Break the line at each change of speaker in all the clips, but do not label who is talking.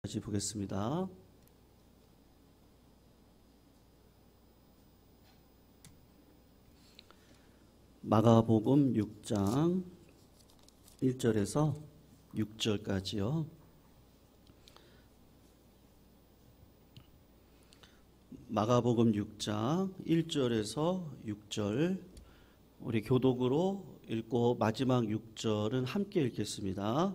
다시 보겠습니다. 마가복음 6장 1절에서 6절까지요. 마가복음 6장 1절에서 6절 우리 교독으로 읽고 마지막 6절은 함께 읽겠습니다.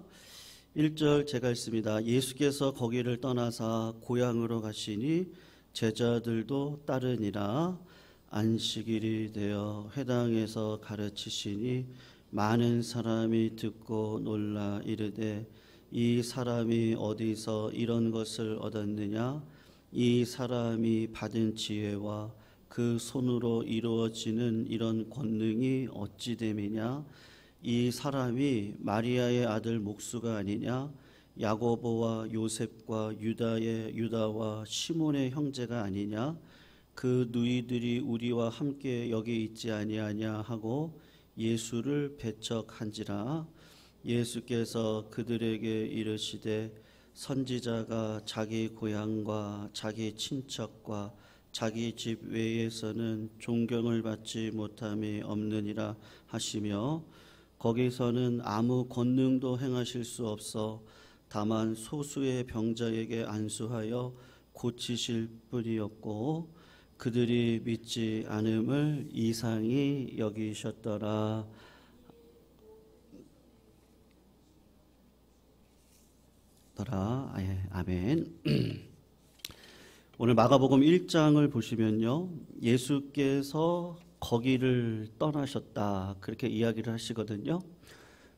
1절 제가 읽습니다. 예수께서 거기를 떠나사 고향으로 가시니 제자들도 따르니라. 안식일이 되어 회당에서 가르치시니 많은 사람이 듣고 놀라 이르되 이 사람이 어디서 이런 것을 얻었느냐? 이 사람이 받은 지혜와 그 손으로 이루어지는 이런 권능이 어찌 됨이냐? 이 사람이 마리아의 아들 목수가 아니냐? 야고보와 요셉과 유다의 유다와 시몬의 형제가 아니냐? 그 누이들이 우리와 함께 여기 있지 아니하냐 하고 예수를 배척한지라. 예수께서 그들에게 이르시되 선지자가 자기 고향과 자기 친척과 자기 집 외에서는 존경을 받지 못함이 없느니라 하시며 거기서는 아무 권능도 행하실 수 없어 다만 소수의 병자에게 안수하여 고치실 뿐이었고 그들이 믿지 않음을 이상히 여기셨더라. 아멘. 오늘 마가복음 1장을 보시면요, 예수께서 거기를 떠나셨다 그렇게 이야기를 하시거든요.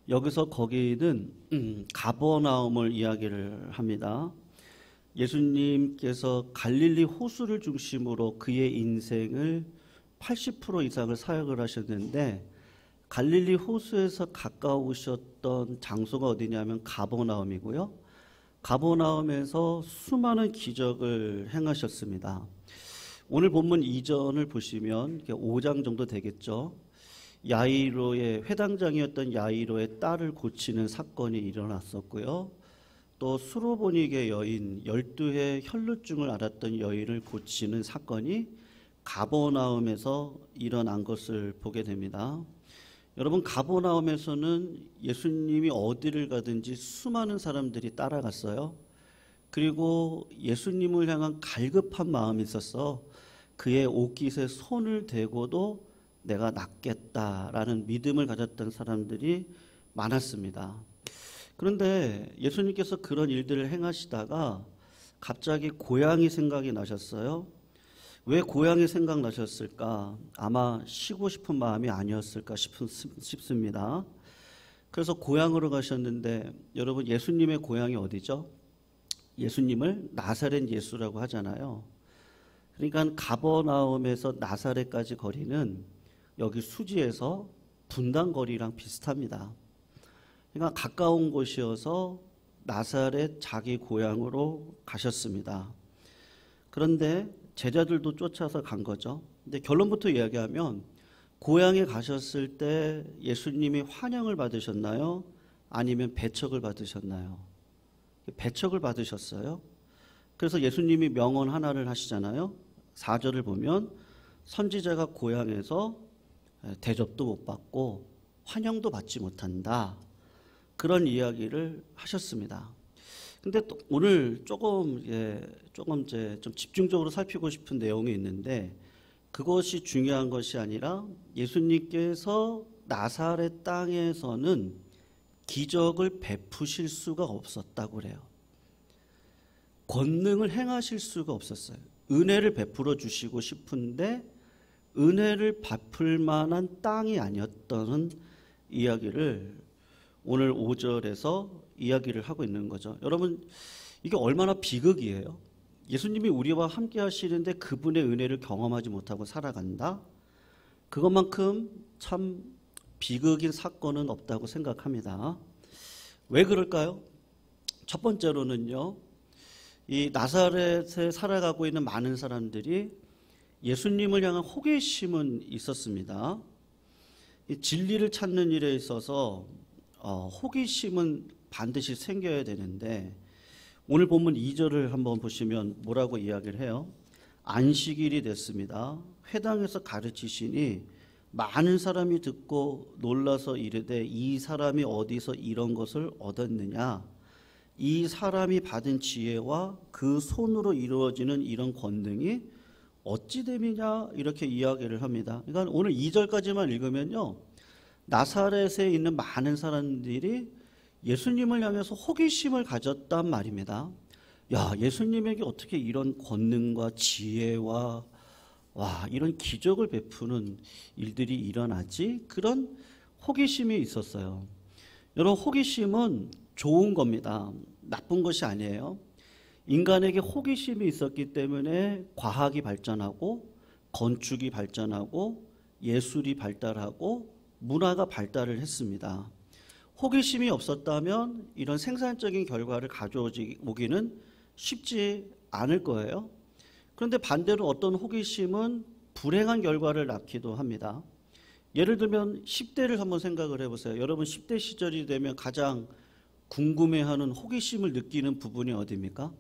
여기서 거기는 가버나움을 이야기를 합니다. 예수님께서 갈릴리 호수를 중심으로 그의 인생을 80% 이상을 사역을 하셨는데 갈릴리 호수에서 가까우셨던 장소가 어디냐면 가버나움이고요. 가버나움에서 수많은 기적을 행하셨습니다. 오늘 본문 이전을 보시면 5장 정도 되겠죠. 야이로의 회당장이었던 야이로의 딸을 고치는 사건이 일어났었고요. 또 수로보니게 여인 12해 혈루증을 앓았던 여인을 고치는 사건이 가버나움에서 일어난 것을 보게 됩니다. 여러분, 가버나움에서는 예수님이 어디를 가든지 수많은 사람들이 따라갔어요. 그리고 예수님을 향한 갈급한 마음이 있어서 그의 옷깃에 손을 대고도 내가 낫겠다라는 믿음을 가졌던 사람들이 많았습니다. 그런데 예수님께서 그런 일들을 행하시다가 갑자기 고향이 생각이 나셨어요. 왜 고향이 생각나셨을까? 아마 쉬고 싶은 마음이 아니었을까 싶습니다. 그래서 고향으로 가셨는데 여러분, 예수님의 고향이 어디죠? 예수님을 나사렛 예수라고 하잖아요. 그러니까 가버나움에서 나사렛까지 거리는 여기 수지에서 분당 거리랑 비슷합니다. 그러니까 가까운 곳이어서 나사렛 자기 고향으로 가셨습니다. 그런데 제자들도 쫓아서 간 거죠. 근데 결론부터 이야기하면 고향에 가셨을 때 예수님이 환영을 받으셨나요? 아니면 배척을 받으셨나요? 배척을 받으셨어요. 그래서 예수님이 명언 하나를 하시잖아요. 4절을 보면 선지자가 고향에서 대접도 못 받고 환영도 받지 못한다. 그런 이야기를 하셨습니다. 근데 또 오늘 조금 좀 집중적으로 살피고 싶은 내용이 있는데 그것이 중요한 것이 아니라 예수님께서 나사렛 땅에서는 기적을 베푸실 수가 없었다고 그래요. 권능을 행하실 수가 없었어요. 은혜를 베풀어 주시고 싶은데 은혜를 베풀 만한 땅이 아니었다는 이야기를 오늘 5절에서 이야기를 하고 있는 거죠. 여러분, 이게 얼마나 비극이에요. 예수님이 우리와 함께 하시는데 그분의 은혜를 경험하지 못하고 살아간다? 그것만큼 참 비극인 사건은 없다고 생각합니다. 왜 그럴까요? 첫 번째로는요, 이 나사렛에 살아가고 있는 많은 사람들이 예수님을 향한 호기심은 있었습니다. 이 진리를 찾는 일에 있어서 호기심은 반드시 생겨야 되는데 오늘 본문 2절을 한번 보시면 뭐라고 이야기를 해요? 안식일이 됐습니다. 회당에서 가르치시니 많은 사람이 듣고 놀라서 이르되 이 사람이 어디서 이런 것을 얻었느냐? 이 사람이 받은 지혜와 그 손으로 이루어지는 이런 권능이 어찌 됨이냐? 이렇게 이야기를 합니다. 그러니까 오늘 2절까지만 읽으면요, 나사렛에 있는 많은 사람들이 예수님을 향해서 호기심을 가졌단 말입니다. 야, 예수님에게 어떻게 이런 권능과 지혜와 이런 기적을 베푸는 일들이 일어나지? 그런 호기심이 있었어요. 여러분, 호기심은 좋은 겁니다. 나쁜 것이 아니에요. 인간에게 호기심이 있었기 때문에 과학이 발전하고 건축이 발전하고 예술이 발달하고 문화가 발달을 했습니다. 호기심이 없었다면 이런 생산적인 결과를 가져오기는 쉽지 않을 거예요. 그런데 반대로 어떤 호기심은 불행한 결과를 낳기도 합니다. 예를 들면 10대를 한번 생각을 해보세요. 여러분 10대 시절이 되면 가장 궁금해하는 호기심을 느끼는 부분이 어디입니까?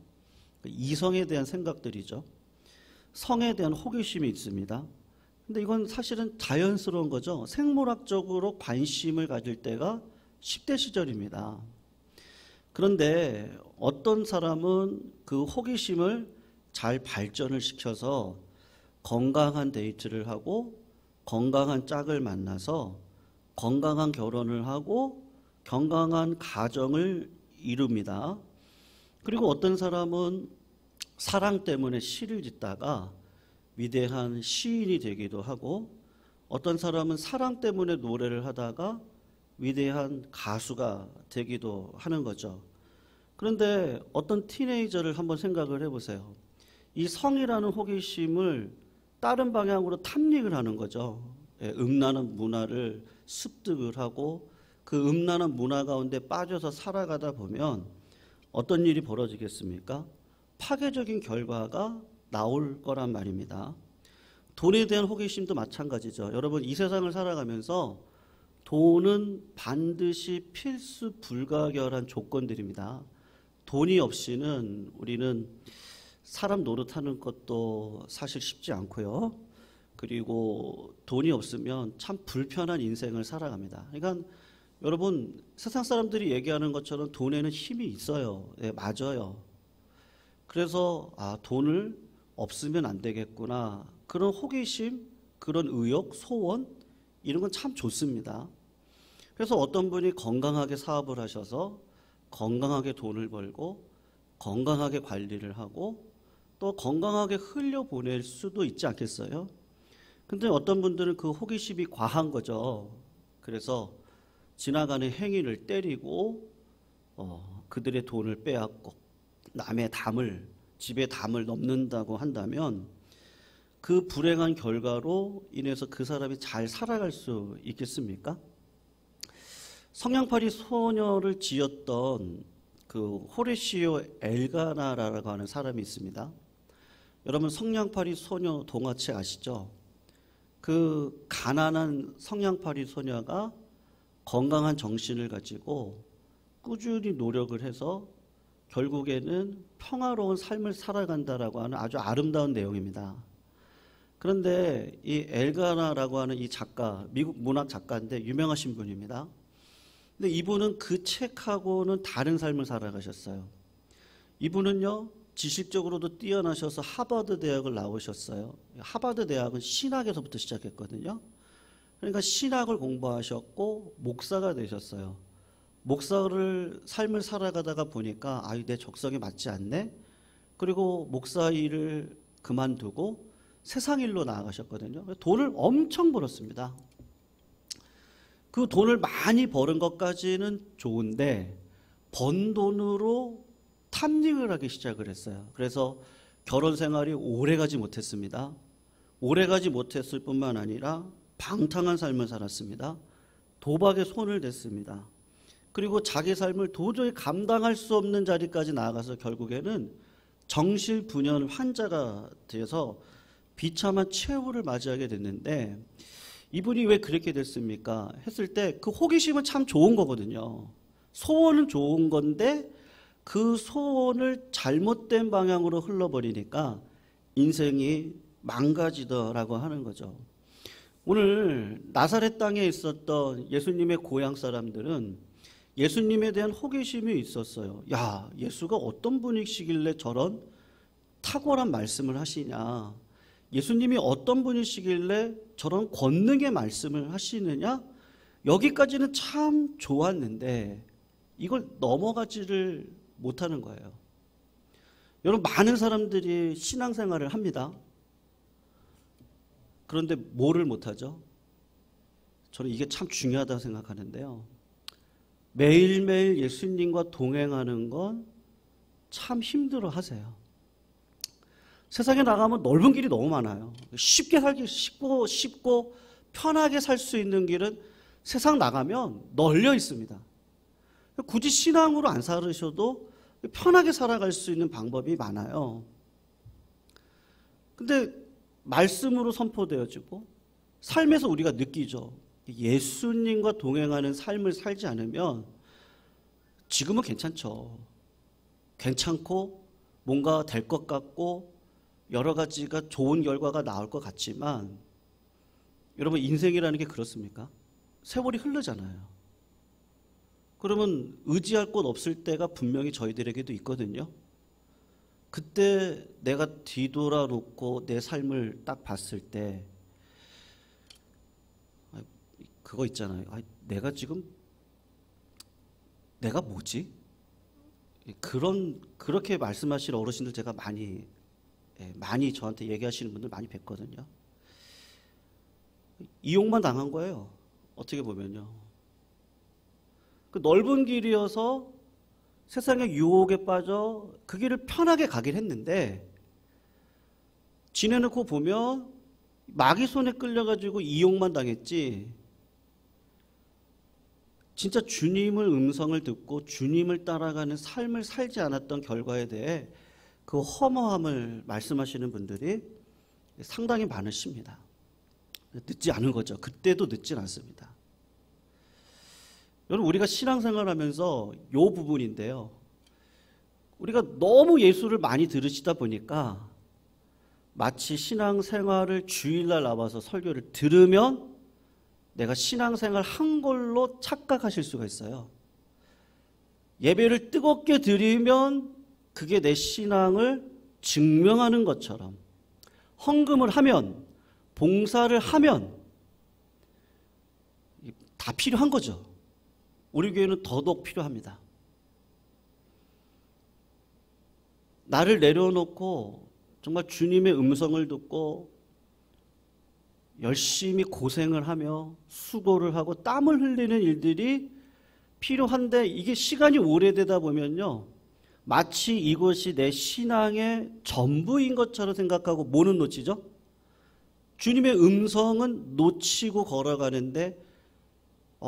이성에 대한 생각들이죠. 성에 대한 호기심이 있습니다. 근데 이건 사실은 자연스러운 거죠. 생물학적으로 관심을 가질 때가 10대 시절입니다. 그런데 어떤 사람은 그 호기심을 잘 발전을 시켜서 건강한 데이트를 하고 건강한 짝을 만나서 건강한 결혼을 하고 건강한 가정을 이룹니다. 그리고 어떤 사람은 사랑 때문에 시를 짓다가 위대한 시인이 되기도 하고 어떤 사람은 사랑 때문에 노래를 하다가 위대한 가수가 되기도 하는 거죠. 그런데 어떤 티네이저를 한번 생각을 해보세요. 이 성이라는 호기심을 다른 방향으로 탐닉을 하는 거죠. 음란한 문화를 습득을 하고 그 음란한 문화 가운데 빠져서 살아가다 보면 어떤 일이 벌어지겠습니까? 파괴적인 결과가 나올 거란 말입니다. 돈에 대한 호기심도 마찬가지죠. 여러분, 이 세상을 살아가면서 돈은 반드시 필수 불가결한 조건들입니다. 돈이 없이는 우리는 사람 노릇하는 것도 사실 쉽지 않고요. 그리고 돈이 없으면 참 불편한 인생을 살아갑니다. 그러니까 여러분, 세상 사람들이 얘기하는 것처럼 돈에는 힘이 있어요. 네, 맞아요. 그래서 돈을 없으면 안 되겠구나. 그런 호기심, 그런 의욕, 소원 이런 건 참 좋습니다. 그래서 어떤 분이 건강하게 사업을 하셔서 건강하게 돈을 벌고 건강하게 관리를 하고 또 건강하게 흘려보낼 수도 있지 않겠어요? 근데 어떤 분들은 그 호기심이 과한 거죠. 그래서 지나가는 행인을 때리고 그들의 돈을 빼앗고 남의 담을, 집의 담을 넘는다고 한다면 그 불행한 결과로 인해서 그 사람이 잘 살아갈 수 있겠습니까? 성냥팔이 소녀를 지었던 그 호레시오 엘가나라고 하는 사람이 있습니다. 여러분, 성냥팔이 소녀 동화책 아시죠? 그 가난한 성냥팔이 소녀가 건강한 정신을 가지고 꾸준히 노력을 해서 결국에는 평화로운 삶을 살아간다라고 하는 아주 아름다운 내용입니다. 그런데 이 엘가나라고 하는 이 작가, 미국 문학 작가인데 유명하신 분입니다. 근데 이분은 그 책하고는 다른 삶을 살아가셨어요. 이분은요, 지식적으로도 뛰어나셔서 하버드 대학을 나오셨어요. 하버드 대학은 신학에서부터 시작했거든요. 그러니까 신학을 공부하셨고 목사가 되셨어요. 목사를 삶을 살아가다가 보니까 내 적성에 맞지 않네. 그리고 목사 일을 그만두고 세상 일로 나아가셨거든요. 돈을 엄청 벌었습니다. 그 돈을 많이 버는 것까지는 좋은데 번 돈으로 탐닉을 하기 시작을 했어요. 그래서 결혼 생활이 오래가지 못했습니다. 오래가지 못했을 뿐만 아니라 방탕한 삶을 살았습니다. 도박에 손을 댔습니다. 그리고 자기 삶을 도저히 감당할 수 없는 자리까지 나아가서 결국에는 정실분열 환자가 돼서 비참한 최후를 맞이하게 됐는데 이분이 왜 그렇게 됐습니까? 했을 때 그 호기심은 참 좋은 거거든요. 소원은 좋은 건데 그 소원을 잘못된 방향으로 흘러버리니까 인생이 망가지더라고 하는 거죠. 오늘 나사렛 땅에 있었던 예수님의 고향 사람들은 예수님에 대한 호기심이 있었어요. 야, 예수가 어떤 분이시길래 저런 탁월한 말씀을 하시냐? 예수님이 어떤 분이시길래 저런 권능의 말씀을 하시느냐? 여기까지는 참 좋았는데 이걸 넘어가지를 못하는 거예요. 여러분, 많은 사람들이 신앙생활을 합니다. 그런데 뭐를 못하죠? 저는 이게 참 중요하다고 생각하는데요. 매일매일 예수님과 동행하는 건 참 힘들어 하세요. 세상에 나가면 넓은 길이 너무 많아요. 쉽게 살기 쉽고 편하게 살 수 있는 길은 세상 나가면 널려 있습니다. 굳이 신앙으로 안 살으셔도 편하게 살아갈 수 있는 방법이 많아요. 근데 말씀으로 선포되어지고 삶에서 우리가 느끼죠. 예수님과 동행하는 삶을 살지 않으면 지금은 괜찮고 뭔가 될 것 같고 여러 가지가 좋은 결과가 나올 것 같지만 여러분, 인생이라는 게 그렇습니까? 세월이 흐르잖아요. 그러면 의지할 곳 없을 때가 분명히 저희들에게도 있거든요. 그때 내가 뒤돌아놓고 내 삶을 딱 봤을 때 그거 있잖아요. 내가 뭐지? 그렇게 말씀하시는 어르신들 제가 많이 저한테 얘기하시는 분들 많이 뵀거든요. 이용만 당한 거예요. 어떻게 보면요. 그 넓은 길이어서 세상의 유혹에 빠져 그 길을 편하게 가긴 했는데 지내놓고 보면 마귀 손에 끌려가지고 이용만 당했지 진짜 주님의 음성을 듣고 주님을 따라가는 삶을 살지 않았던 결과에 대해 그 허무함을 말씀하시는 분들이 상당히 많으십니다. 늦지 않은 거죠. 그때도 늦진 않습니다. 여러분, 우리가 신앙생활하면서 이 부분인데요. 우리가 너무 예수를 많이 들으시다 보니까 마치 신앙생활을 주일날 나와서 설교를 들으면 내가 신앙생활 한 걸로 착각하실 수가 있어요. 예배를 뜨겁게 드리면 그게 내 신앙을 증명하는 것처럼 헌금을 하면 봉사를 하면 다 필요한 거죠. 우리 교회는 더더욱 필요합니다. 나를 내려놓고 정말 주님의 음성을 듣고 열심히 고생을 하며 수고를 하고 땀을 흘리는 일들이 필요한데 이게 시간이 오래되다 보면요. 마치 이것이 내 신앙의 전부인 것처럼 생각하고 뭐는 놓치죠? 주님의 음성은 놓치고 걸어가는데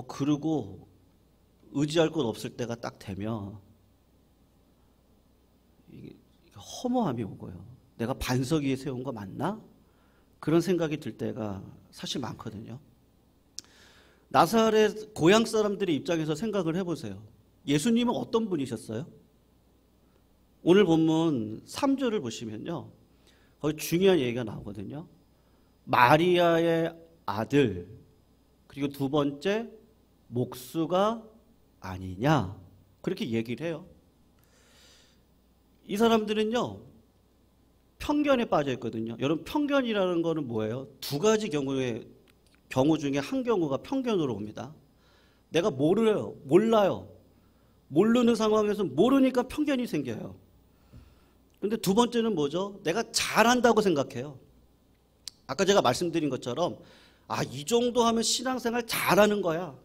그러고 의지할 곳 없을 때가 딱 되면 이게 허무함이 오고요. 내가 반석 위에 세운 거 맞나? 그런 생각이 들 때가 사실 많거든요. 나사렛 고향 사람들의 입장에서 생각을 해보세요. 예수님은 어떤 분이셨어요? 오늘 본문 3절을 보시면요. 거기 중요한 얘기가 나오거든요. 마리아의 아들, 그리고 두 번째 목수가 아니냐, 그렇게 얘기를 해요. 이 사람들은요 편견에 빠져 있거든요. 여러분, 편견이라는 거는 뭐예요? 두 가지 경우 중에 한 경우가 편견으로 옵니다. 내가 몰라요. 모르는 상황에서 모르니까 편견이 생겨요. 근데 두 번째는 뭐죠? 내가 잘한다고 생각해요. 아까 제가 말씀드린 것처럼 이 정도 하면 신앙생활 잘하는 거야.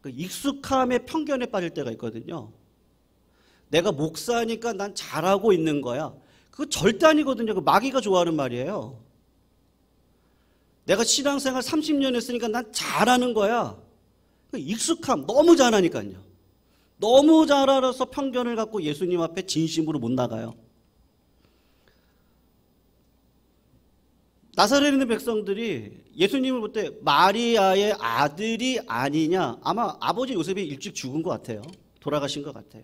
그 익숙함에 편견에 빠질 때가 있거든요. 내가 목사니까 난 잘하고 있는 거야. 그거 절대 아니거든요. 그 마귀가 좋아하는 말이에요. 내가 신앙생활 30년 했으니까 난 잘하는 거야. 그 익숙함, 너무 잘하니까요. 너무 잘 알아서 편견을 갖고 예수님 앞에 진심으로 못 나가요. 나사렛에 있는 백성들이 예수님을 볼 때 마리아의 아들이 아니냐, 아마 아버지 요셉이 일찍 죽은 것 같아요. 돌아가신 것 같아요.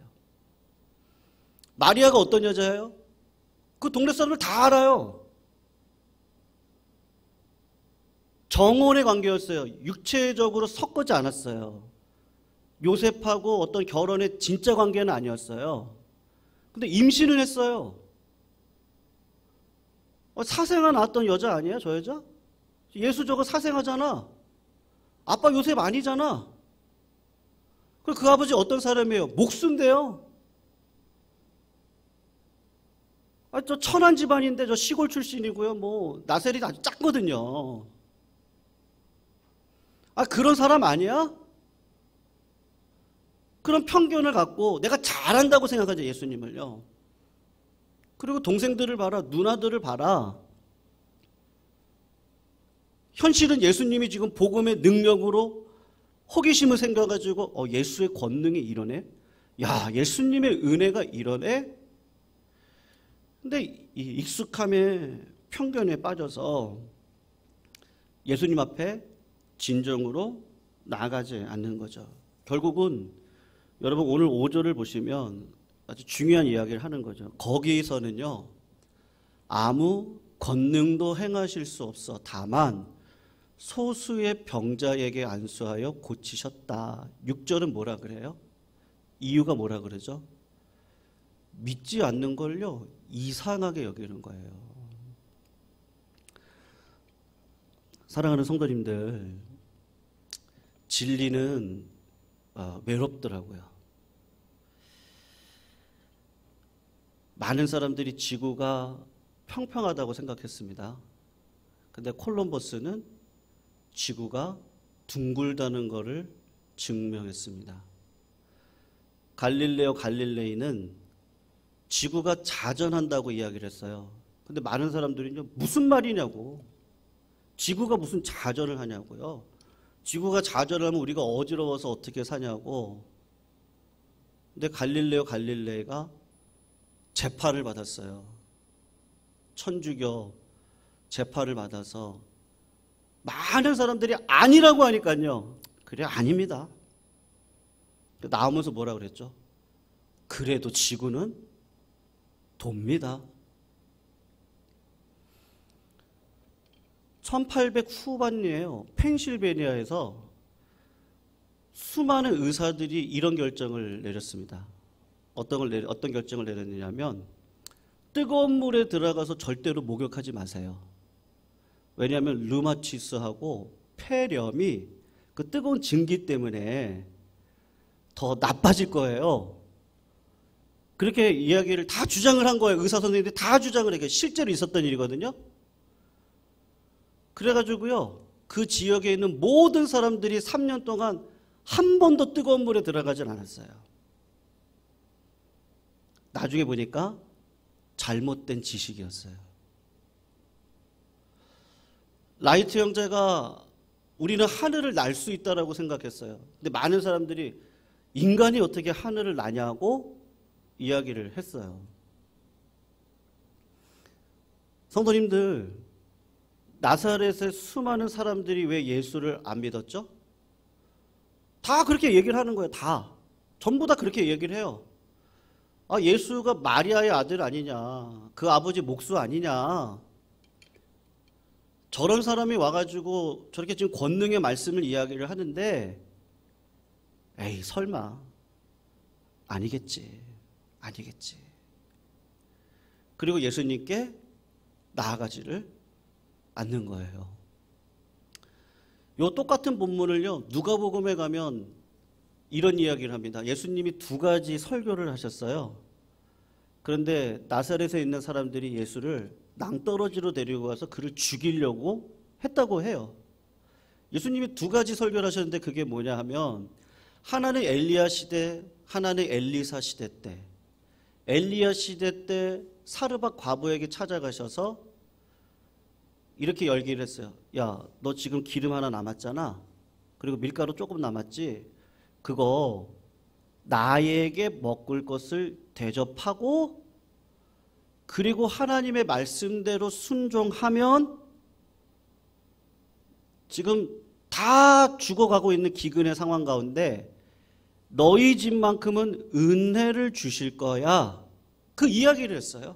마리아가 어떤 여자예요? 그 동네 사람들 다 알아요. 정혼의 관계였어요. 육체적으로 섞이지 않았어요. 요셉하고 어떤 결혼의 진짜 관계는 아니었어요. 근데 임신을 했어요. 사생아 낳았던 여자 아니에요, 저 여자? 예수 저거 사생아잖아. 아빠 요셉 아니잖아. 그리고 그 아버지 어떤 사람이에요? 목수인데요. 저 천한 집안인데 저 시골 출신이고요. 뭐 나셀이 아주 작거든요. 그런 사람 아니야? 그런 편견을 갖고 내가 잘한다고 생각하죠, 예수님을요. 그리고 동생들을 봐라, 누나들을 봐라. 현실은 예수님이 지금 복음의 능력으로 호기심을 생겨가지고 예수의 권능이 이러네? 야, 예수님의 은혜가 이러네? 근데 이 익숙함의 편견에 빠져서 예수님 앞에 진정으로 나아가지 않는 거죠. 결국은 여러분 오늘 5절을 보시면 아주 중요한 이야기를 하는 거죠. 거기에서는요, 아무 권능도 행하실 수 없어 다만 소수의 병자에게 안수하여 고치셨다. 6절은 뭐라 그래요? 이유가 뭐라 그러죠? 믿지 않는 걸요, 이상하게 여기는 거예요. 사랑하는 성도님들, 진리는 외롭더라고요. 많은 사람들이 지구가 평평하다고 생각했습니다. 근데 콜럼버스는 지구가 둥글다는 것을 증명했습니다. 갈릴레오 갈릴레이는 지구가 자전한다고 이야기를 했어요. 근데 많은 사람들이 무슨 말이냐고, 지구가 무슨 자전을 하냐고요. 지구가 자전을 하면 우리가 어지러워서 어떻게 사냐고. 근데 갈릴레오 갈릴레이가 재판을 받았어요. 천주교 재판을 받아서 많은 사람들이 아니라고 하니까요, 그래 아닙니다. 나오면서 뭐라 그랬죠? 그래도 지구는 돕니다. 1800 후반이에요. 펜실베니아에서 수많은 의사들이 이런 결정을 내렸습니다. 어떤 결정을 내렸느냐면, 뜨거운 물에 들어가서 절대로 목욕하지 마세요. 왜냐하면 류마티스하고 폐렴이 그 뜨거운 증기 때문에 더 나빠질 거예요. 그렇게 이야기를 다 주장을 한 거예요. 의사 선생님들이 다 주장을 해요. 실제로 있었던 일이거든요. 그래가지고요, 그 지역에 있는 모든 사람들이 3년 동안 한 번도 뜨거운 물에 들어가진 않았어요. 나중에 보니까 잘못된 지식이었어요. 라이트 형제가 우리는 하늘을 날 수 있다라고 생각했어요. 근데 많은 사람들이 인간이 어떻게 하늘을 나냐고 이야기를 했어요. 성도님들, 나사렛의 수많은 사람들이 왜 예수를 안 믿었죠? 다 그렇게 얘기를 하는 거예요. 다. 전부 다 그렇게 얘기를 해요. 예수가 마리아의 아들 아니냐, 그 아버지 목수 아니냐, 저런 사람이 와가지고 저렇게 지금 권능의 말씀을 이야기를 하는데, 에이 설마 아니겠지. 그리고 예수님께 나아가지를 않는 거예요. 요 똑같은 본문을요, 누가복음에 가면 이런 이야기를 합니다. 예수님이 2가지 설교를 하셨어요. 그런데 나사렛에 있는 사람들이 예수를 낭떠러지로 데리고 가서 그를 죽이려고 했다고 해요. 예수님이 2가지 설교를 하셨는데 그게 뭐냐 하면, 하나는 엘리야 시대, 하나는 엘리사 시대 때. 엘리야 시대 때 사르밧 과부에게 찾아가셔서 이렇게 얘기를 했어요. 야, 너 지금 기름 하나 남았잖아. 그리고 밀가루 조금 남았지. 그거 나에게 먹을 것을 대접하고, 그리고 하나님의 말씀대로 순종하면 지금 다 죽어가고 있는 기근의 상황 가운데 너희 집만큼은 은혜를 주실 거야. 그 이야기를 했어요.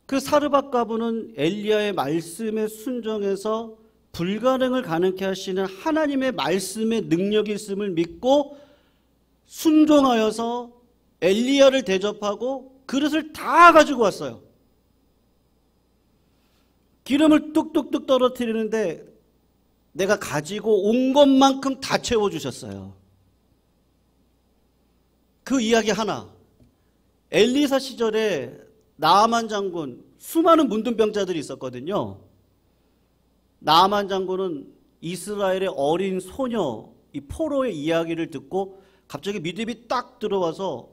그 사르밧 과부는 엘리야의 말씀에 순종해서 불가능을 가능케 하시는 하나님의 말씀의 능력이 있음을 믿고 순종하여서 엘리야를 대접하고 그릇을 다 가지고 왔어요. 기름을 뚝뚝뚝 떨어뜨리는데 내가 가지고 온 것만큼 다 채워주셨어요. 그 이야기 하나. 엘리사 시절에 나아만 장군, 수많은 문둥병자들이 있었거든요. 나아만 장군은 이스라엘의 어린 소녀 이 포로의 이야기를 듣고 갑자기 믿음이 딱 들어와서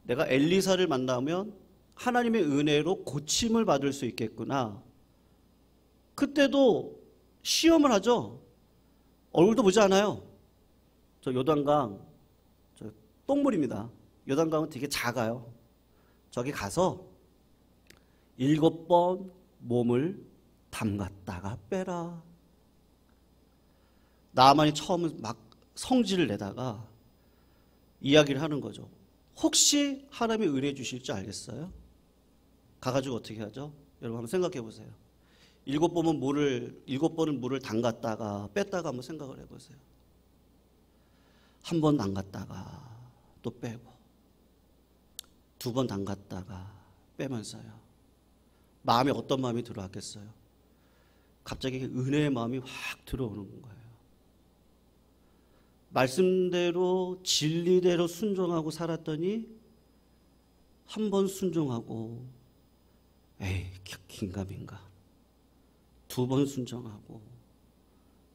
내가 엘리사를 만나면 하나님의 은혜로 고침을 받을 수 있겠구나. 그때도 시험을 하죠. 얼굴도 보지 않아요. 저 요단강, 저 똥물입니다. 요단강은 되게 작아요. 저기 가서 7번 몸을 담갔다가 빼라. 나만이 처음은 막 성질을 내다가 이야기를 하는 거죠. 혹시 하나님이 은혜 주실 줄 알겠어요? 가가지고 어떻게 하죠? 여러분 한번 생각해 보세요. 7번은 물을 담갔다가 뺐다가 한번 생각을 해보세요. 한 번 담갔다가 또 빼고 2번 담갔다가 빼면서요. 마음에 어떤 마음이 들어왔겠어요? 갑자기 은혜의 마음이 확 들어오는 거예요. 말씀대로 진리대로 순종하고 살았더니 한 번 순종하고 에이 긴가민가 2번 순종하고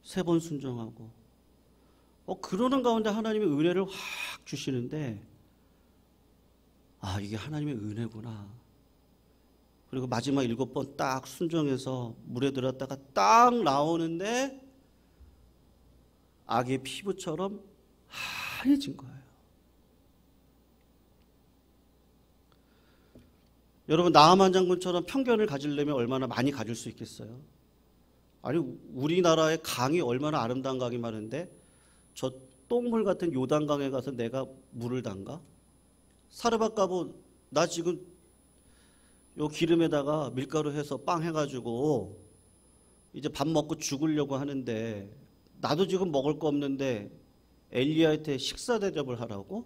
3번 순종하고 그러는 가운데 하나님의 은혜를 확 주시는데 이게 하나님의 은혜구나. 그리고 마지막 7번 딱 순종해서 물에 들었다가 딱 나오는데 아기의 피부처럼 하얘진 거예요. 여러분 나아만 장군처럼 편견을 가지려면 얼마나 많이 가질 수 있겠어요? 아니 우리나라의 강이 얼마나 아름다운 강이 많은데 저 똥물 같은 요단강에 가서 내가 물을 담가? 사르밧 과부 나 지금 요 기름에다가 밀가루 해서 빵 해가지고 이제 밥 먹고 죽으려고 하는데 나도 지금 먹을 거 없는데 엘리야한테 식사 대접을 하라고?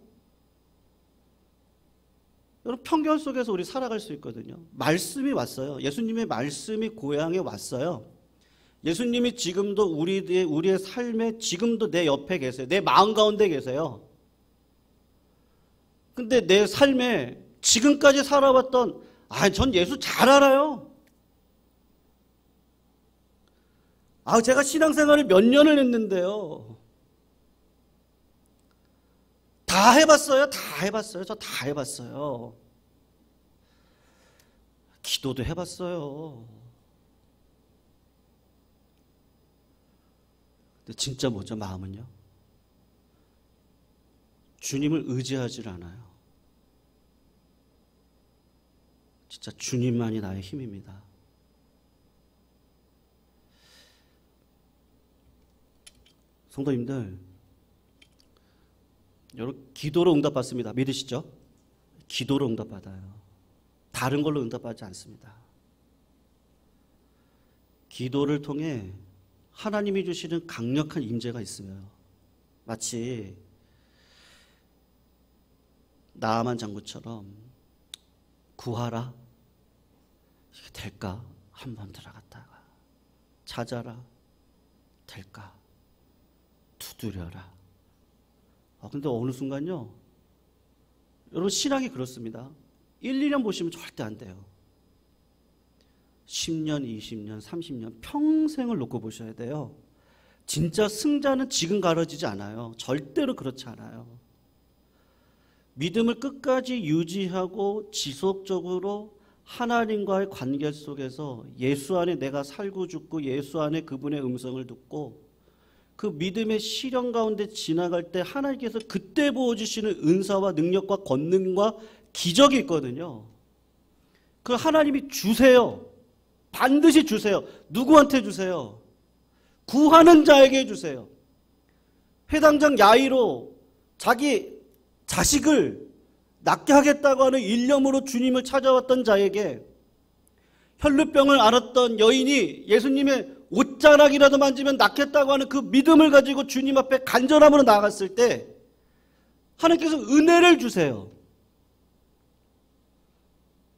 여러분 편견 속에서 우리 살아갈 수 있거든요. 말씀이 왔어요. 예수님의 말씀이 고향에 왔어요. 예수님이 지금도 우리의 삶에 지금도 내 옆에 계세요. 내 마음 가운데 계세요. 근데 내 삶에 지금까지 살아왔던 전 예수 잘 알아요. 제가 신앙생활을 몇 년을 했는데요. 다 해봤어요. 저 다 해봤어요. 기도도 해봤어요. 근데 진짜 뭐죠? 마음은요? 주님을 의지하질 않아요. 진짜 주님만이 나의 힘입니다. 성도님들, 여러분 기도로 응답받습니다. 믿으시죠? 기도로 응답받아요. 다른 걸로 응답받지 않습니다. 기도를 통해 하나님이 주시는 강력한 임재가 있어요. 마치 나아만 장군처럼 구하라. 이게 될까? 한번 들어갔다가 찾아라. 될까? 두드려라. 근데 어느 순간요. 여러분 신앙이 그렇습니다. 1, 2년 보시면 절대 안 돼요. 10년, 20년, 30년 평생을 놓고 보셔야 돼요. 진짜 승자는 지금 가려지지 않아요. 절대로 그렇지 않아요. 믿음을 끝까지 유지하고 지속적으로 하나님과의 관계 속에서 예수 안에 내가 살고 죽고 예수 안에 그분의 음성을 듣고 그 믿음의 시련 가운데 지나갈 때 하나님께서 그때 부어주시는 은사와 능력과 권능과 기적이 있거든요. 그 하나님이 주세요. 반드시 주세요. 누구한테 주세요? 구하는 자에게 주세요. 회당장 야이로 자기 자식을 낳게 하겠다고 하는 일념으로 주님을 찾아왔던 자에게 혈루병을 앓았던 여인이 예수님의 옷자락이라도 만지면 낫겠다고 하는 그 믿음을 가지고 주님 앞에 간절함으로 나아갔을 때 하나님께서 은혜를 주세요.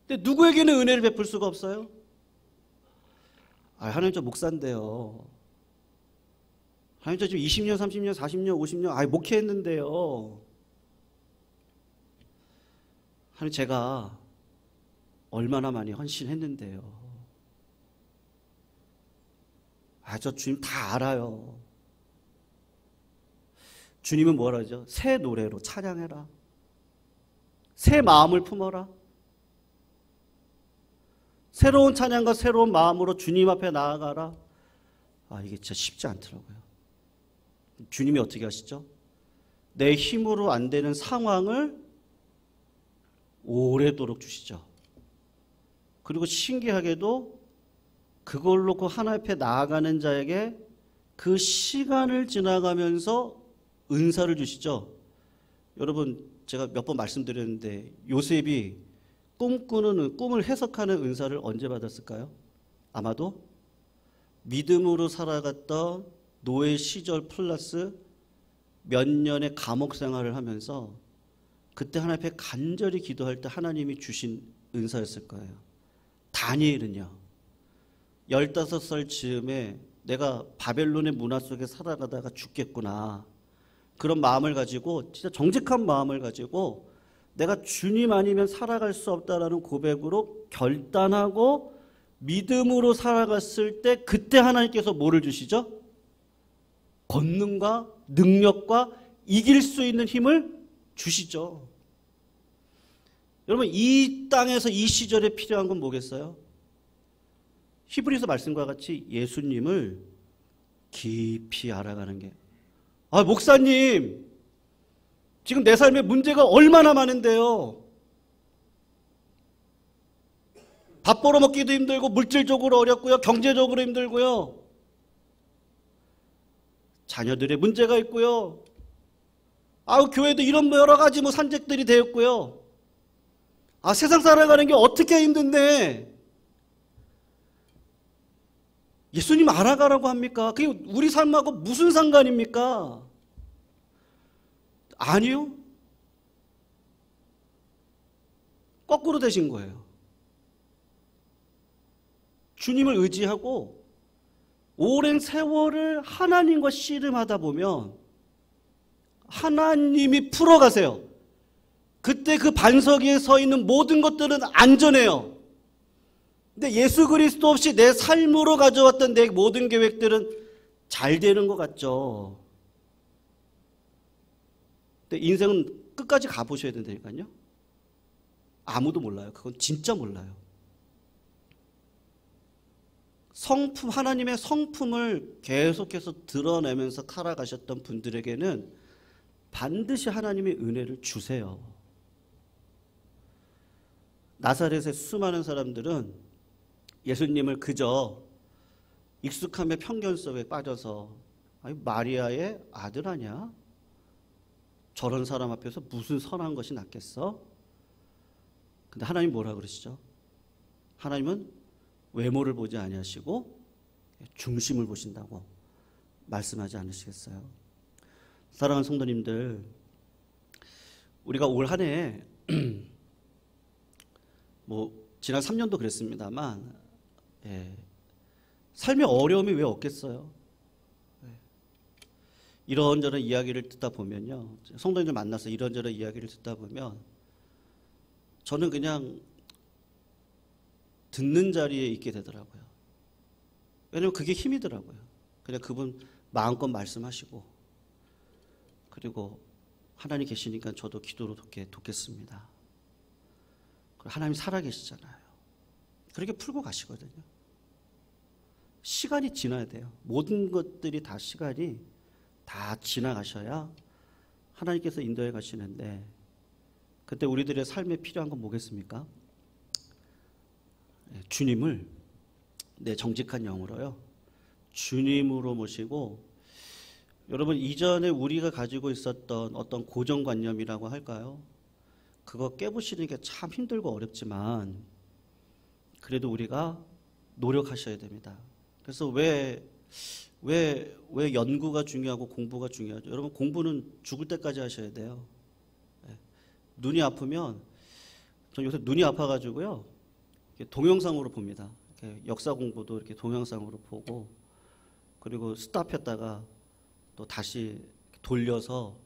근데 누구에게는 은혜를 베풀 수가 없어요? 하나님 저 목사인데요. 하나님 저 지금 20년, 30년, 40년, 50년 목회했는데요. 하나님 제가 얼마나 많이 헌신했는데요. 저 주님 다 알아요. 주님은 뭐라 하죠? 새 노래로 찬양해라. 새 마음을 품어라. 새로운 찬양과 새로운 마음으로 주님 앞에 나아가라. 이게 진짜 쉽지 않더라고요. 주님이 어떻게 하시죠? 내 힘으로 안 되는 상황을 오래도록 주시죠. 그리고 신기하게도 그걸로 그 하나님 앞에 나아가는 자에게 그 시간을 지나가면서 은사를 주시죠. 여러분 제가 몇 번 말씀드렸는데 요셉이 꿈을 해석하는 은사를 언제 받았을까요? 아마도 믿음으로 살아갔던 노예 시절 플러스 몇 년의 감옥 생활을 하면서 그때 하나님 앞에 간절히 기도할 때 하나님이 주신 은사였을 거예요. 다니엘은요. 15살 즈음에 내가 바벨론의 문화 속에 살아가다가 죽겠구나. 그런 마음을 가지고 진짜 정직한 마음을 가지고 내가 주님 아니면 살아갈 수 없다라는 고백으로 결단하고 믿음으로 살아갔을 때 그때 하나님께서 뭐를 주시죠? 권능과 능력과 이길 수 있는 힘을 주시죠. 여러분 이 땅에서 이 시절에 필요한 건 뭐겠어요? 히브리서 말씀과 같이 예수님을 깊이 알아가는 게 목사님 지금 내 삶에 문제가 얼마나 많은데요. 밥 벌어먹기도 힘들고 물질적으로 어렵고요. 경제적으로 힘들고요. 자녀들의 문제가 있고요. 교회도 이런 여러 가지 산적들이 되었고요. 세상 살아가는 게 어떻게 힘든데 예수님 알아가라고 합니까? 그게 우리 삶하고 무슨 상관입니까? 아니요. 거꾸로 되신 거예요. 주님을 의지하고 오랜 세월을 하나님과 씨름하다 보면 하나님이 풀어가세요. 그때 그 반석 위에 서 있는 모든 것들은 안전해요. 근데 예수 그리스도 없이 내 삶으로 가져왔던 내 모든 계획들은 잘 되는 것 같죠. 근데 인생은 끝까지 가보셔야 된다니까요. 아무도 몰라요. 그건 진짜 몰라요. 하나님의 성품을 계속해서 드러내면서 살아가셨던 분들에게는 반드시 하나님의 은혜를 주세요. 나사렛의 수많은 사람들은 예수님을 그저 익숙함의 편견 속에 빠져서 마리아의 아들 아니야? 저런 사람 앞에서 무슨 선한 것이 낫겠어? 근데 하나님 뭐라 그러시죠? 하나님은 외모를 보지 아니하시고 중심을 보신다고 말씀하지 않으시겠어요? 사랑하는 성도님들, 우리가 올 한 해 지난 3년도 그랬습니다만 삶의 어려움이 왜 없겠어요? 이런저런 이야기를 듣다 보면요, 성도님들 만나서 이런저런 이야기를 듣다 보면 저는 그냥 듣는 자리에 있게 되더라고요. 왜냐면 그게 힘이더라고요. 그냥 그분 마음껏 말씀하시고, 그리고 하나님 계시니까 저도 기도로 돕겠습니다. 하나님 살아계시잖아요. 그렇게 풀고 가시거든요. 시간이 지나야 돼요. 모든 것들이 다 시간이 다 지나가셔야 하나님께서 인도해 가시는데, 그때 우리들의 삶에 필요한 건 뭐겠습니까? 주님을 내 정직한 영으로요, 주님으로 모시고 여러분, 이전에 우리가 가지고 있었던 어떤 고정관념이라고 할까요? 그거 깨부시는 게 참 힘들고 어렵지만 그래도 우리가 노력하셔야 됩니다. 그래서 왜 연구가 중요하고 공부가 중요하죠? 여러분, 공부는 죽을 때까지 하셔야 돼요. 눈이 아프면, 저 요새 눈이 아파가지고요, 동영상으로 봅니다. 역사 공부도 이렇게 동영상으로 보고, 그리고 스탑했다가 또 다시 돌려서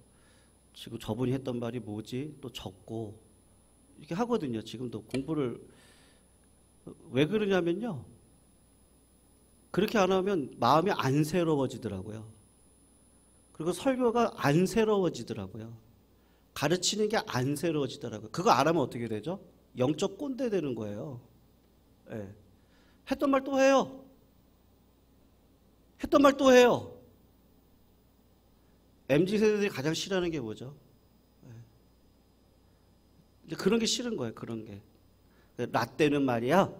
지금 저분이 했던 말이 뭐지? 또 적고, 이렇게 하거든요. 지금도 공부를. 왜 그러냐면요, 그렇게 안 하면 마음이 안 새로워지더라고요. 그리고 설교가 안 새로워지더라고요. 가르치는 게 안 새로워지더라고요. 그거 안 하면 어떻게 되죠? 영적 꼰대 되는 거예요. 예. 했던 말 또 해요. 했던 말 또 해요. MZ세대들이 가장 싫어하는 게 뭐죠? 예. 그런 게 싫은 거예요. 그런 게. 라떼는 말이야.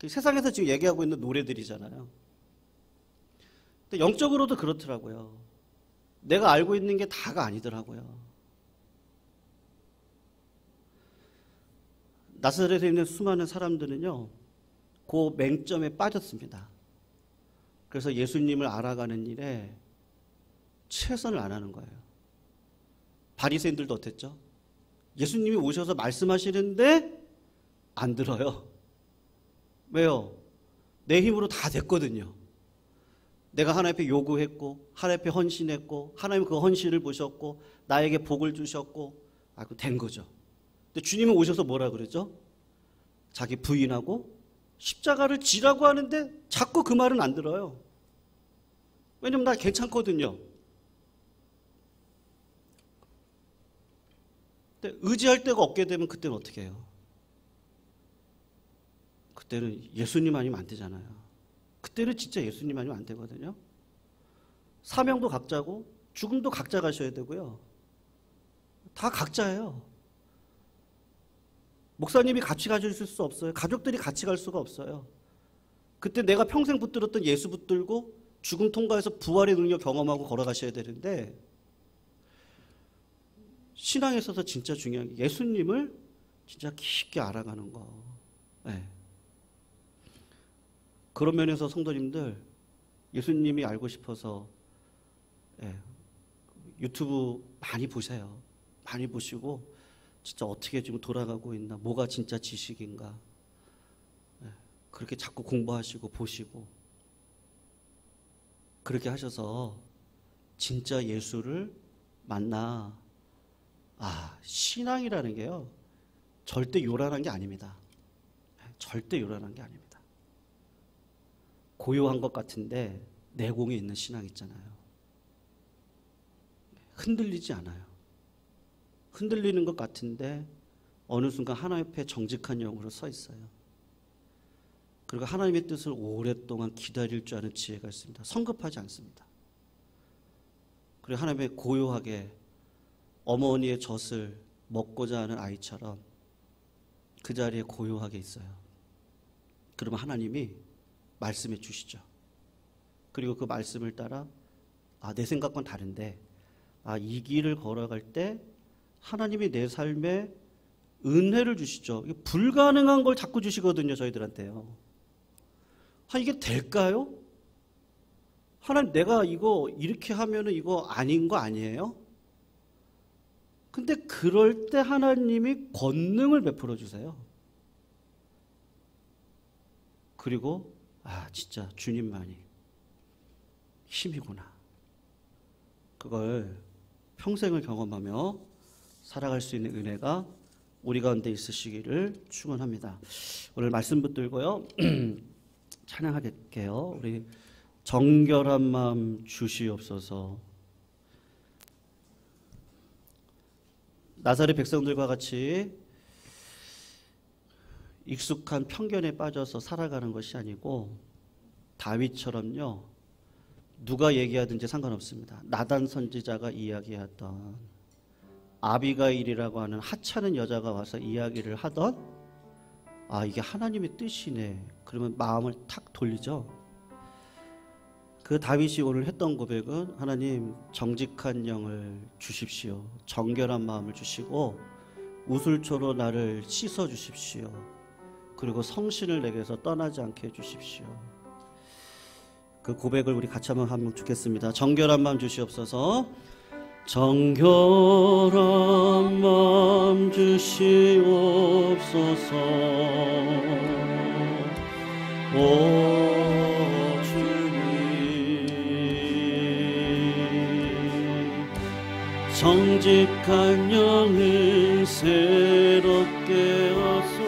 세상에서 지금 얘기하고 있는 노래들이잖아요. 근데 영적으로도 그렇더라고요. 내가 알고 있는 게 다가 아니더라고요. 나사렛에 있는 수많은 사람들은요, 그 맹점에 빠졌습니다. 그래서 예수님을 알아가는 일에 최선을 안 하는 거예요. 바리새인들도 어땠죠? 예수님이 오셔서 말씀하시는데 안 들어요. 왜요? 내 힘으로 다 됐거든요. 내가 하나님 앞에 요구했고, 하나님 앞에 헌신했고, 하나님 그 헌신을 보셨고, 나에게 복을 주셨고, 그 된 거죠. 근데 주님이 오셔서 뭐라 그러죠? 자기 부인하고 십자가를 지라고 하는데 자꾸 그 말은 안 들어요. 왜냐면 나 괜찮거든요. 근데 의지할 데가 없게 되면 그때는 어떻게 해요? 그때는 예수님 아니면 안 되잖아요. 그때는 진짜 예수님 아니면 안 되거든요. 사명도 각자고 죽음도 각자 가셔야 되고요. 다 각자예요. 목사님이 같이 가실 수 없어요. 가족들이 같이 갈 수가 없어요. 그때 내가 평생 붙들었던 예수 붙들고 죽음 통과해서 부활의 능력 경험하고 걸어가셔야 되는데, 신앙에 있어서 진짜 중요한 게 예수님을 진짜 깊게 알아가는 거. 네. 그런 면에서 성도님들, 예수님이 알고 싶어서 유튜브 많이 보세요. 많이 보시고 진짜 어떻게 지금 돌아가고 있나, 뭐가 진짜 지식인가, 그렇게 자꾸 공부하시고 보시고 그렇게 하셔서 진짜 예수를 만나. 신앙이라는 게요, 절대 요란한 게 아닙니다. 절대 요란한 게 아닙니다. 고요한 것 같은데 내공이 있는 신앙 있잖아요. 흔들리지 않아요. 흔들리는 것 같은데 어느 순간 하나님 앞에 정직한 영으로 서 있어요. 그리고 하나님의 뜻을 오랫동안 기다릴 줄 아는 지혜가 있습니다. 성급하지 않습니다. 그리고 하나님의 고요하게 어머니의 젖을 먹고자 하는 아이처럼 그 자리에 고요하게 있어요. 그러면 하나님이 말씀해 주시죠. 그리고 그 말씀을 따라 내 생각과는 다른데 이 길을 걸어갈 때 하나님이 내 삶에 은혜를 주시죠. 불가능한 걸 자꾸 주시거든요, 저희들한테요. 이게 될까요? 하나님, 내가 이거 이렇게 하면은 이거 아닌 거 아니에요? 근데 그럴 때 하나님이 권능을 베풀어 주세요. 그리고 진짜 주님만이 힘이구나. 그걸 평생을 경험하며 살아갈 수 있는 은혜가 우리 가운데 있으시기를 축원합니다. 오늘 말씀 붙들고요, 찬양하게요. 우리 정결한 마음 주시옵소서. 나사렛 백성들과 같이 익숙한 편견에 빠져서 살아가는 것이 아니고 다윗처럼요, 누가 얘기하든지 상관없습니다. 나단 선지자가 이야기하던, 아비가일이라고 하는 하찮은 여자가 와서 이야기를 하던, 이게 하나님의 뜻이네. 그러면 마음을 탁 돌리죠. 그 그 다윗이 오늘 했던 고백은 하나님 정직한 영을 주십시오. 정결한 마음을 주시고 우슬초로 나를 씻어 주십시오. 그리고 성신을 내게서 떠나지 않게 해주십시오. 그 고백을 우리 같이 한번 하면 좋겠습니다. 정결한 마음 주시옵소서. 정결한 마음 주시옵소서. 오 주님, 정직한 영을 새롭게 하소서.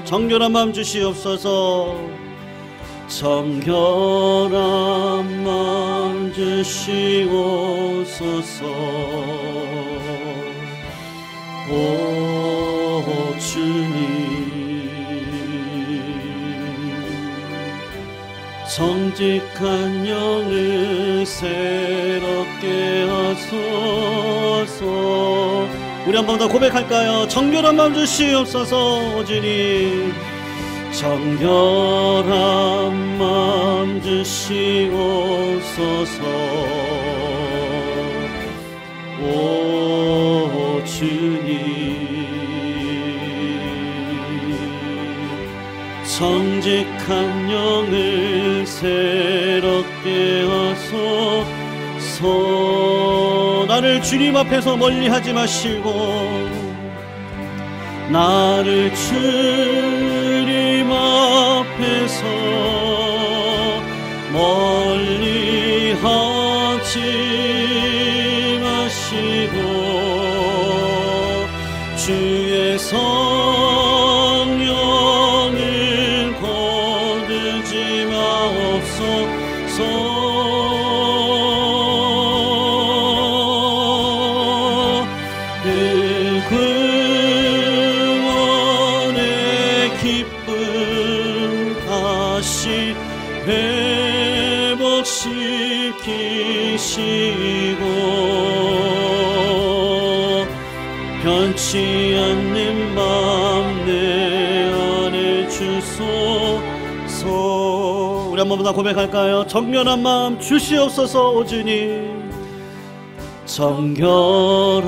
정결한 마음 주시옵소서. 정결한 마음 주시옵소서. 오 주님, 정직한 영을 새롭게 하소서. 우리 한 번 더 고백할까요? 정결한 마음 주시옵소서. 오 주님, 정결한 마음 주시옵소서. 오 주님, 정직한 영을 새롭게 하소서. 나를 주님 앞에서 멀리하지 마시고, 나를 주님 앞에서 멀리하지 마시고, 주의 성령을 거두지 마옵소서. 회복시키시고 변치 않는 마음 내 안에 주소서. 우리 한 번 더 고백할까요? 정결한 마음 주시옵소서. 오 주님, 정결한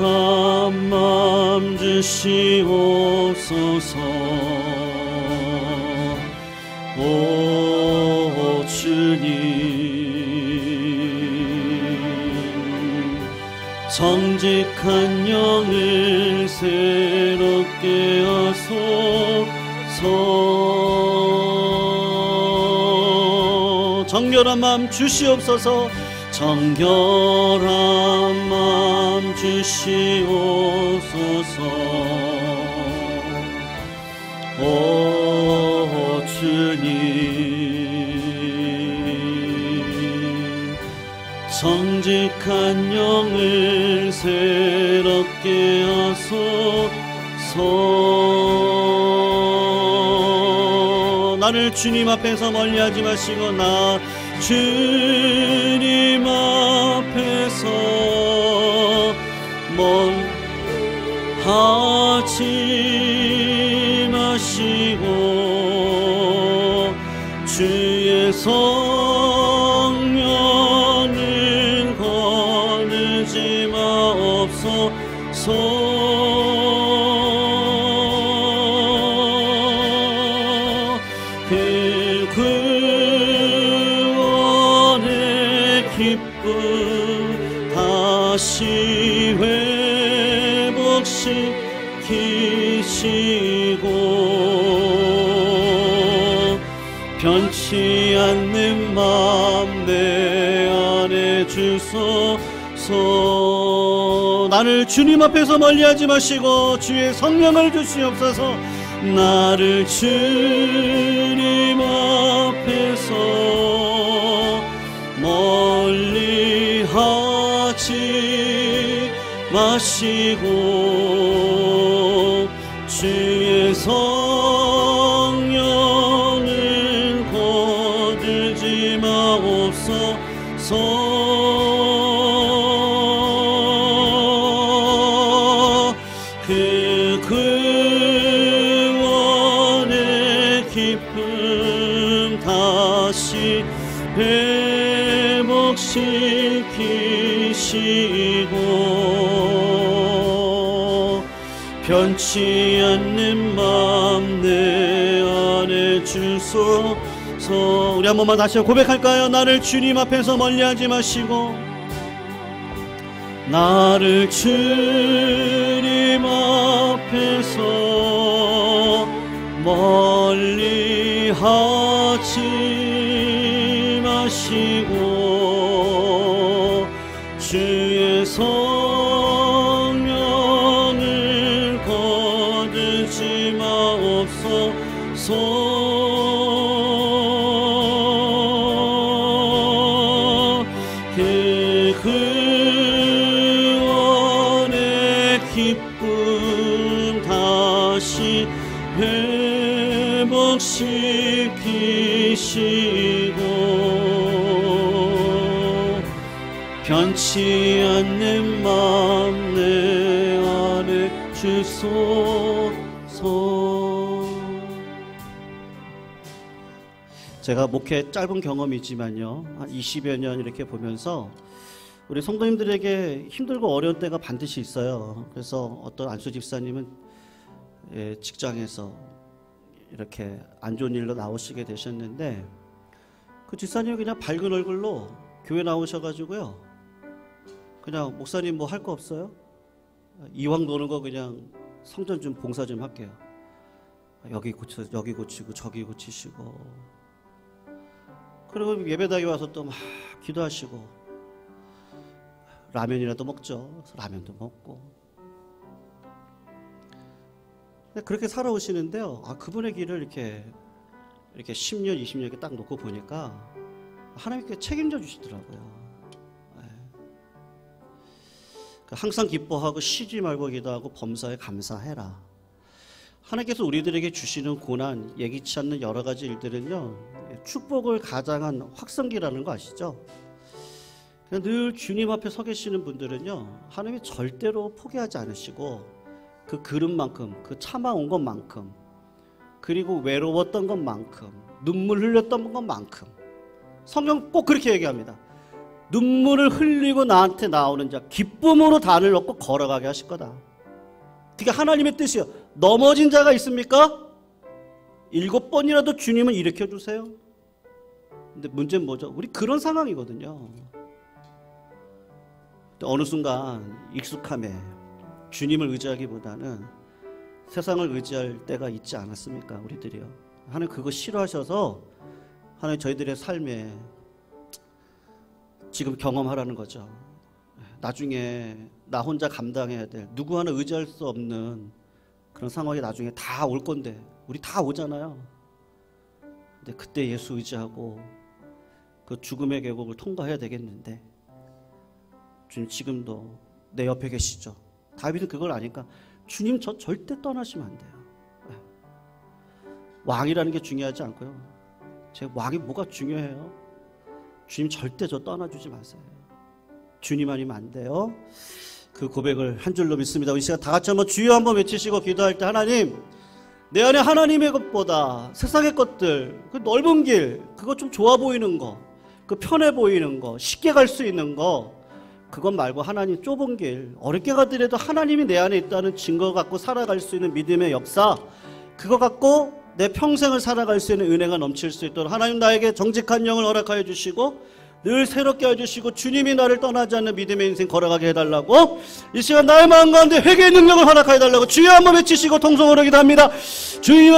마음 주시옵소서. 오 주님, 정직한 영을 새롭게 하소서. 정결한 마음 주시옵소서. 정결한 마음 주시옵소서. 오 주님, 정직한 영을 새롭게 하소서. 나를 주님 앞에서 멀리하지 마시고, 나 주님 앞에서 멀리하지 마시고, 주의 성령을 거두지 마옵소서. 그 구원의 기쁨 다시 회복시키시고 변치 않는 마음 내 안에 주소서. 나를 주님 앞에서 멀리하지 마시고 주의 성령을 주시옵소서. 나를 주님 앞에서 멀리하지 마시고 주의 성령을 거두지 마옵소서. 그 구원의 기쁨 회복시키시고 변치 않는 맘 내 안에 주소서. 우리 한 번만 다시 고백할까요? 나를 주님 앞에서 멀리하지 마시고, 나를 주님 앞에서 멀리하지 마시고 주의 성령을 거두지 마옵소서. 기쁨 다시 회복시키시고 변치 않는 마음 내 안에 주소서. 제가 목회 짧은 경험이지만요, 한 20여 년 이렇게 보면서 우리 성도님들에게 힘들고 어려운 때가 반드시 있어요. 그래서 어떤 안수 집사님은 직장에서 이렇게 안 좋은 일로 나오시게 되셨는데, 그 집사님이 그냥 밝은 얼굴로 교회 나오셔가지고요, 그냥 목사님 뭐 할 거 없어요? 이왕 노는 거 그냥 성전 좀 봉사 좀 할게요. 여기 고치고 저기 고치시고, 그리고 예배당에 와서 또 막 기도하시고, 라면이라도 먹죠. 그래서 라면도 먹고. 그렇게 살아오시는데요, 그분의 길을 이렇게 10년, 20년 이렇게 딱 놓고 보니까 하나님께 책임져 주시더라고요. 항상 기뻐하고 쉬지 말고 기도하고 범사에 감사해라. 하나님께서 우리들에게 주시는 고난, 예기치 않는 여러 가지 일들은요, 축복을 가장한 확성기라는 거 아시죠? 늘 주님 앞에 서 계시는 분들은요, 하나님이 절대로 포기하지 않으시고, 그 그릇만큼, 그 참아온 것만큼, 그리고 외로웠던 것만큼, 눈물 흘렸던 것만큼, 성경 꼭 그렇게 얘기합니다. 눈물을 흘리고 나한테 나오는 자 기쁨으로 단을 얻고 걸어가게 하실 거다. 그게 하나님의 뜻이요. 넘어진 자가 있습니까? 7번이라도 주님은 일으켜 주세요. 근데 문제는 뭐죠? 우리 그런 상황이거든요. 어느 순간 익숙함에 주님을 의지하기보다는 세상을 의지할 때가 있지 않았습니까? 우리들이요. 하나님 그거 싫어하셔서 하나님 저희들의 삶에 지금 경험하라는 거죠. 나중에 나 혼자 감당해야 될, 누구 하나 의지할 수 없는 그런 상황이 나중에 다 올 건데, 우리 다 오잖아요. 근데 그때 예수 의지하고 그 죽음의 계곡을 통과해야 되겠는데, 주님 지금도 내 옆에 계시죠. 다윗은 그걸 아니까 주님 저 절대 떠나시면 안 돼요. 왕이라는 게 중요하지 않고요, 제 왕이 뭐가 중요해요? 주님 절대 저 떠나주지 마세요. 주님 아니면 안 돼요. 그 고백을 한 줄로 믿습니다. 우리 시간 다 같이 한번 주여 한번 외치시고 기도할 때, 하나님, 내 안에 하나님의 것보다 세상의 것들, 그 넓은 길, 그거 좀 좋아 보이는 거, 그 편해 보이는 거, 쉽게 갈 수 있는 거, 그것 말고 하나님 좁은 길, 어렵게 가더라도 하나님이 내 안에 있다는 증거 갖고 살아갈 수 있는 믿음의 역사, 그거 갖고 내 평생을 살아갈 수 있는 은혜가 넘칠 수 있도록 하나님 나에게 정직한 영을 허락하여 주시고 늘 새롭게 해주시고 주님이 나를 떠나지 않는 믿음의 인생 걸어가게 해달라고, 이 시간 나의 마음 가운데 회개의 능력을 허락하여 달라고 주여 한번 외치시고 통성으로 기도합니다. 주여,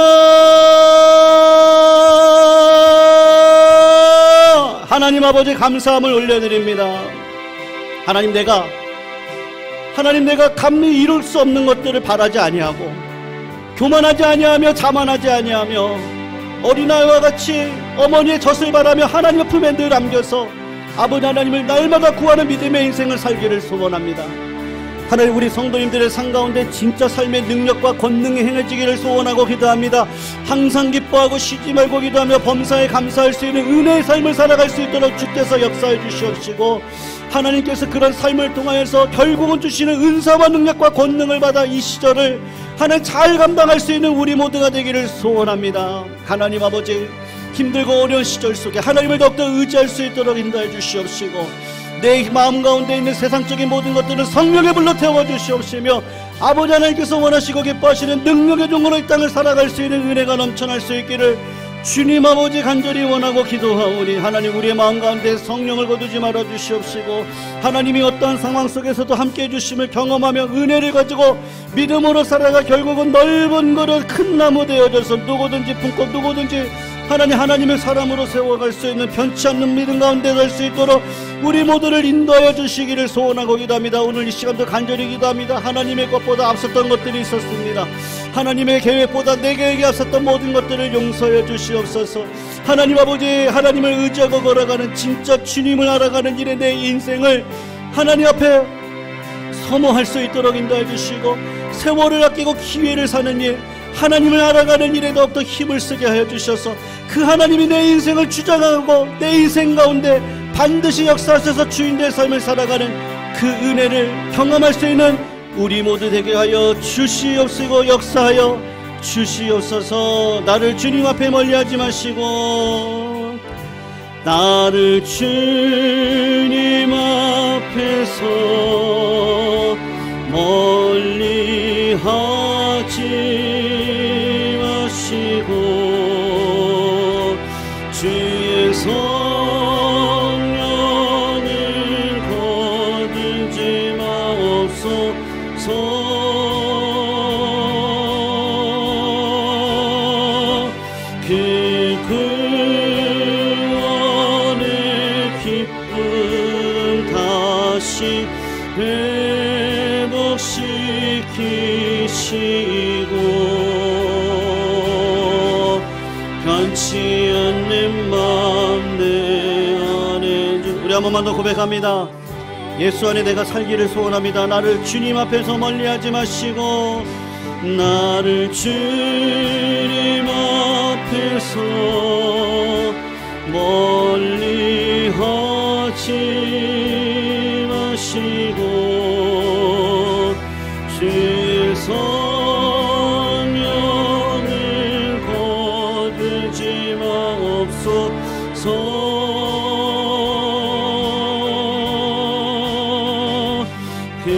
하나님 아버지 감사함을 올려드립니다. 하나님, 내가 감히 이룰 수 없는 것들을 바라지 아니하고 교만하지 아니하며 자만하지 아니하며 어린아이와 같이 어머니의 젖을 바라며 하나님의 품에 늘 안겨서 아버지 하나님을 날마다 구하는 믿음의 인생을 살기를 소원합니다. 하나님, 우리 성도님들의 삶 가운데 진짜 삶의 능력과 권능이 행해지기를 소원하고 기도합니다. 항상 기뻐하고 쉬지 말고 기도하며 범사에 감사할 수 있는 은혜의 삶을 살아갈 수 있도록 주께서 역사해 주시옵시고, 하나님께서 그런 삶을 통하여서 결국은 주시는 은사와 능력과 권능을 받아 이 시절을 하나님 잘 감당할 수 있는 우리 모두가 되기를 소원합니다. 하나님 아버지, 힘들고 어려운 시절 속에 하나님을 더욱더 의지할 수 있도록 인도해 주시옵시고, 내 마음 가운데 있는 세상적인 모든 것들은 성령의 불로 태워 주시옵시며, 아버지 하나님께서 원하시고 기뻐하시는 능력의 종으로 이 땅을 살아갈 수 있는 은혜가 넘쳐날 수 있기를 주님 아버지 간절히 원하고 기도하오니, 하나님 우리의 마음 가운데 성령을 거두지 말아 주시옵시고, 하나님이 어떠한 상황 속에서도 함께해 주심을 경험하며 은혜를 가지고 믿음으로 살아가 결국은 넓은 그릇 큰 나무 되어져서 누구든지 품고 누구든지 하나님의 사람으로 세워갈 수 있는 변치 않는 믿음 가운데 갈 수 있도록 우리 모두를 인도하여 주시기를 소원하고 기도합니다. 오늘 이 시간도 간절히 기도합니다. 하나님의 것보다 앞섰던 것들이 있었습니다. 하나님의 계획보다 내 계획이 앞섰던 모든 것들을 용서해 주시옵소서. 하나님 아버지, 하나님을 의지하고 걸어가는 진짜 주님을 알아가는 일에 내 인생을 하나님 앞에 소모할 수 있도록 인도해 주시고, 세월을 아끼고 기회를 사는 일, 하나님을 알아가는 일에 더욱더 힘을 쓰게 하여 주셔서 그 하나님이 내 인생을 주장하고 내 인생 가운데 반드시 역사하셔서 주인의 삶을 살아가는 그 은혜를 경험할 수 있는 우리 모두 되게 하여 주시옵시고 역사하여 주시옵소서. 나를 주님 앞에 멀리하지 마시고, 나를 주님 앞에서 멀리하지 마시고, 주의 성령을 거두지 마옵소서. 그 구원의 기쁨 다시 회복시키시고, 변치 않는 마음 내 안에 우리 한 번만 더 고백합니다. 예수 안에 내가 살기를 소원합니다. 나를 주님 앞에서 멀리하지 마시고, 나를 주님 앞에서 멀리하지 마시고, 주의 성령을 거두지 마옵소서. 그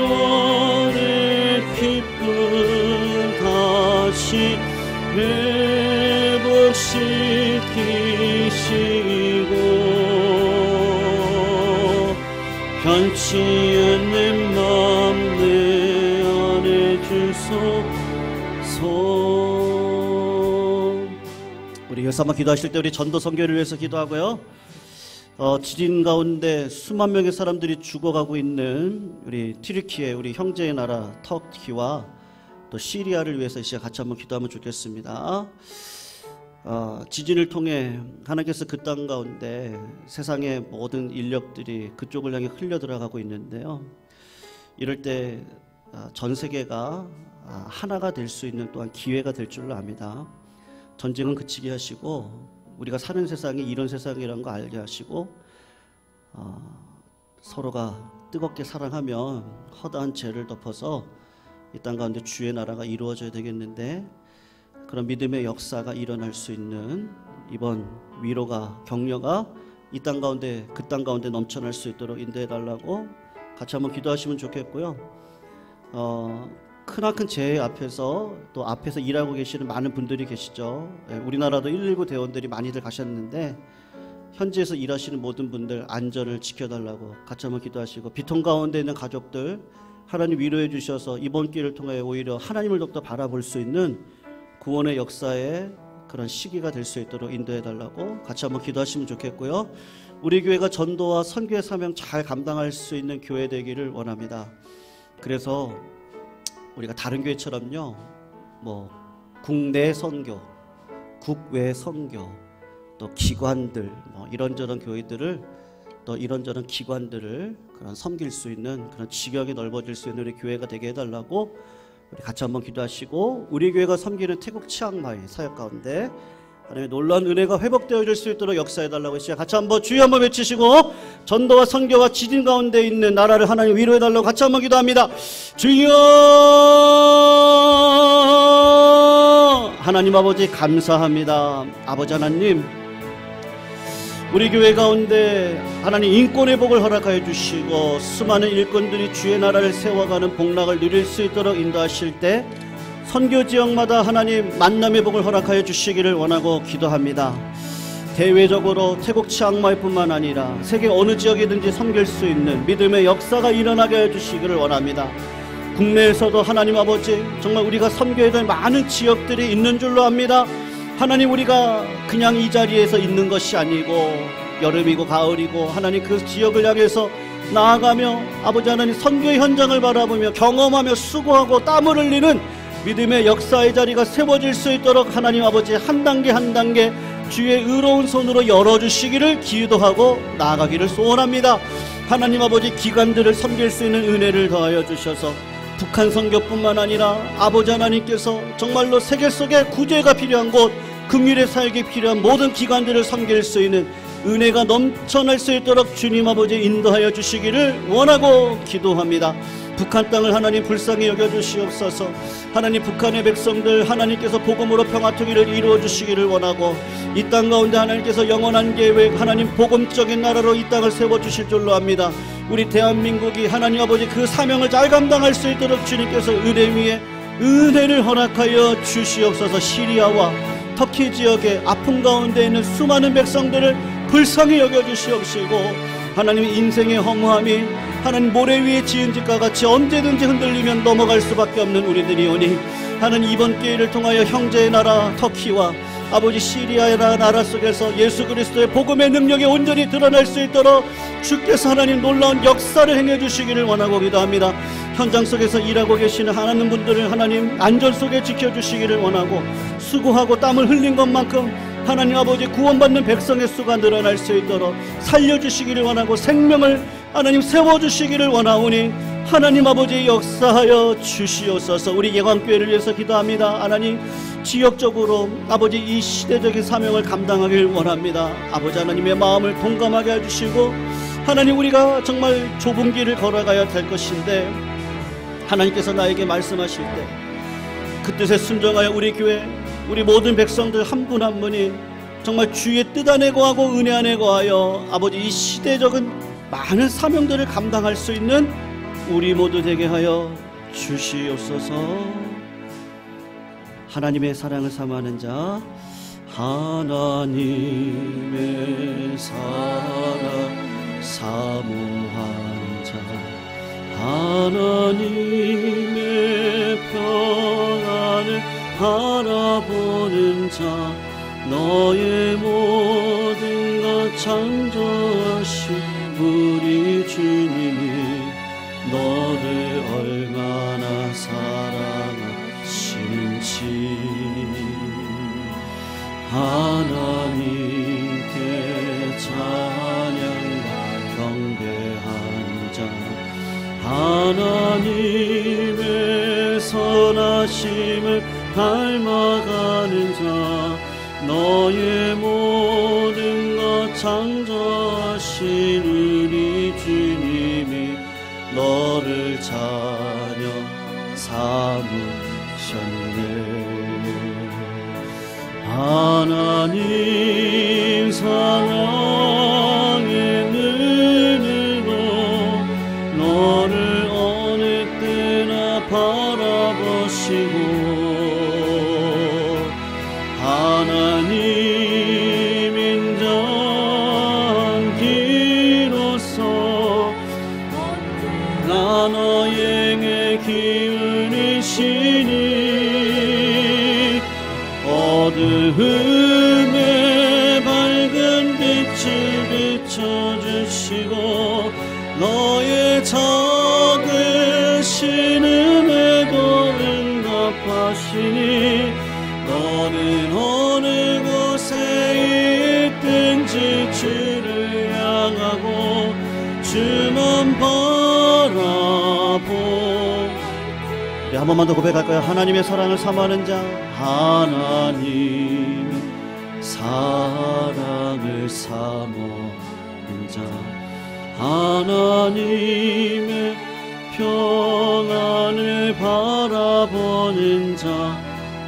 구원의 기쁨 다시 회복시키시고, 변치 않는 마음 내 안에 주소서. 우리 여기서 한번 기도하실 때 우리 전도 선교를 위해서 기도하고요. 지진 가운데 수만 명의 사람들이 죽어가고 있는 우리 튀르키예, 우리 형제의 나라 터키와 또 시리아를 위해서 이 시간 같이 한번 기도하면 좋겠습니다. 지진을 통해 하나님께서 그 땅 가운데 세상의 모든 인력들이 그쪽을 향해 흘려 들어가고 있는데요. 이럴 때 전 세계가 하나가 될 수 있는 또한 기회가 될 줄로 압니다. 전쟁은 그치게 하시고, 우리가 사는 세상이 이런 세상이라는 거 알게 하시고, 서로가 뜨겁게 사랑하면 허다한 죄를 덮어서 이 땅 가운데 주의 나라가 이루어져야 되겠는데, 그런 믿음의 역사가 일어날 수 있는 이번 위로가, 격려가 이 땅 가운데, 그 땅 가운데 넘쳐날 수 있도록 인도해 달라고 같이 한번 기도하시면 좋겠고요. 크나큰 재해 앞에서 또 앞에서 일하고 계시는 많은 분들이 계시죠. 우리나라도 119 대원들이 많이들 가셨는데, 현지에서 일하시는 모든 분들 안전을 지켜달라고 같이 한번 기도하시고, 비통 가운데 있는 가족들 하나님 위로해 주셔서 이번 기회를 통해 오히려 하나님을 더욱더 바라볼 수 있는 구원의 역사의 그런 시기가 될 수 있도록 인도해 달라고 같이 한번 기도하시면 좋겠고요. 우리 교회가 전도와 선교의 사명 잘 감당할 수 있는 교회 되기를 원합니다. 그래서 우리가 다른 교회처럼요, 뭐 국내 선교, 국외 선교, 또 기관들, 뭐 이런저런 교회들을, 또 이런저런 기관들을 그런 섬길 수 있는 그런 지경이 넓어질 수 있는 우리 교회가 되게 해달라고 우리 같이 한번 기도하시고, 우리 교회가 섬기는 태국 치앙마이 사역 가운데 하나님의 놀라운 은혜가 회복되어질 수 있도록 역사해달라고 시작 같이 한번 주여 한번 외치시고, 전도와 선교와 지진 가운데 있는 나라를 하나님 위로해달라고 같이 한번 기도합니다. 주여 하나님 아버지 감사합니다. 아버지 하나님, 우리 교회 가운데 하나님 인권의 복을 허락하여 주시고 수많은 일꾼들이 주의 나라를 세워가는 복락을 누릴 수 있도록 인도하실 때 선교 지역마다 하나님 만남의 복을 허락하여 주시기를 원하고 기도합니다. 대외적으로 태국 치앙마이뿐만 아니라 세계 어느 지역이든지 섬길 수 있는 믿음의 역사가 일어나게 해주시기를 원합니다. 국내에서도 하나님 아버지, 정말 우리가 섬겨야 될 많은 지역들이 있는 줄로 압니다. 하나님, 우리가 그냥 이 자리에서 있는 것이 아니고 여름이고 가을이고 하나님 그 지역을 향해서 나아가며 아버지 하나님 선교의 현장을 바라보며 경험하며 수고하고 땀을 흘리는 믿음의 역사의 자리가 세워질 수 있도록 하나님 아버지 한 단계 한 단계 주의 의로운 손으로 열어주시기를 기도하고 나아가기를 소원합니다. 하나님 아버지, 기관들을 섬길 수 있는 은혜를 더하여 주셔서 북한 선교뿐만 아니라 아버지 하나님께서 정말로 세계 속에 구제가 필요한 곳, 긍휼의 사역이 필요한 모든 기관들을 섬길 수 있는 은혜가 넘쳐날 수 있도록 주님 아버지 인도하여 주시기를 원하고 기도합니다. 북한 땅을 하나님 불쌍히 여겨주시옵소서. 하나님, 북한의 백성들 하나님께서 복음으로 평화통일을 이루어주시기를 원하고 이 땅 가운데 하나님께서 영원한 계획, 하나님 복음적인 나라로 이 땅을 세워주실 줄로 압니다. 우리 대한민국이 하나님 아버지 그 사명을 잘 감당할 수 있도록 주님께서 은혜 위에 은혜를 허락하여 주시옵소서. 시리아와 터키 지역의 아픔 가운데 있는 수많은 백성들을 불쌍히 여겨주시옵시고 하나님의 인생의 허무함이 하나님 모래 위에 지은 집과 같이 언제든지 흔들리면 넘어갈 수밖에 없는 우리들이 오니 하나님, 이번 기회를 통하여 형제의 나라 터키와 아버지 시리아의 나라 속에서 예수 그리스도의 복음의 능력이 온전히 드러날 수 있도록 주께서 하나님 놀라운 역사를 행해 주시기를 원하고 기도합니다. 현장 속에서 일하고 계시는 하나님 분들을 하나님 안전 속에 지켜주시기를 원하고 수고하고 땀을 흘린 것만큼 하나님 아버지 구원받는 백성의 수가 늘어날 수 있도록 살려주시기를 원하고 생명을 하나님 세워주시기를 원하오니 하나님 아버지 역사하여 주시옵소서. 우리 예광교회를 위해서 기도합니다. 하나님, 지역적으로 아버지 이 시대적인 사명을 감당하길 원합니다. 아버지 하나님의 마음을 동감하게 해주시고 하나님, 우리가 정말 좁은 길을 걸어가야 될 것인데 하나님께서 나에게 말씀하실 때 그 뜻에 순종하여 우리 교회, 우리 모든 백성들 한 분 한 분이 정말 주의 뜻 안에 거하고 은혜 안에 거하여 아버지 이 시대적인 많은 사명들을 감당할 수 있는 우리 모두 되게 하여 주시옵소서. 하나님의 사랑을 사모하는 자, 하나님의 사랑 사모하는 자, 하나님의 평안을 바라보는 자, 너의 모든 것 창조하신 우리 주님이 너를 얼마나 사랑하시는지 하나님께 찬양과 경배하는 자, 하나님의 선하심을 닮아가는 자, 너의 모든 것 창조하신 우리 주님이 너를 자녀 삼으셨네. 하나님 사랑의 눈으로 너를 어느 때나 바라보시고 하나님 인정기로서 나 너에게 기운이시니 어두움에 밝은 빛을 비춰주시고 너의 작으신 은혜도 응답하시니 너는 어느 곳에 있든지 주를 향하고 주만 바라보. 네, 한 번만 더 고백할까요? 하나님의 사랑을 사모하는 자, 하나님 사랑을 사모하는 자, 하나님의 평안을 바라보는 자,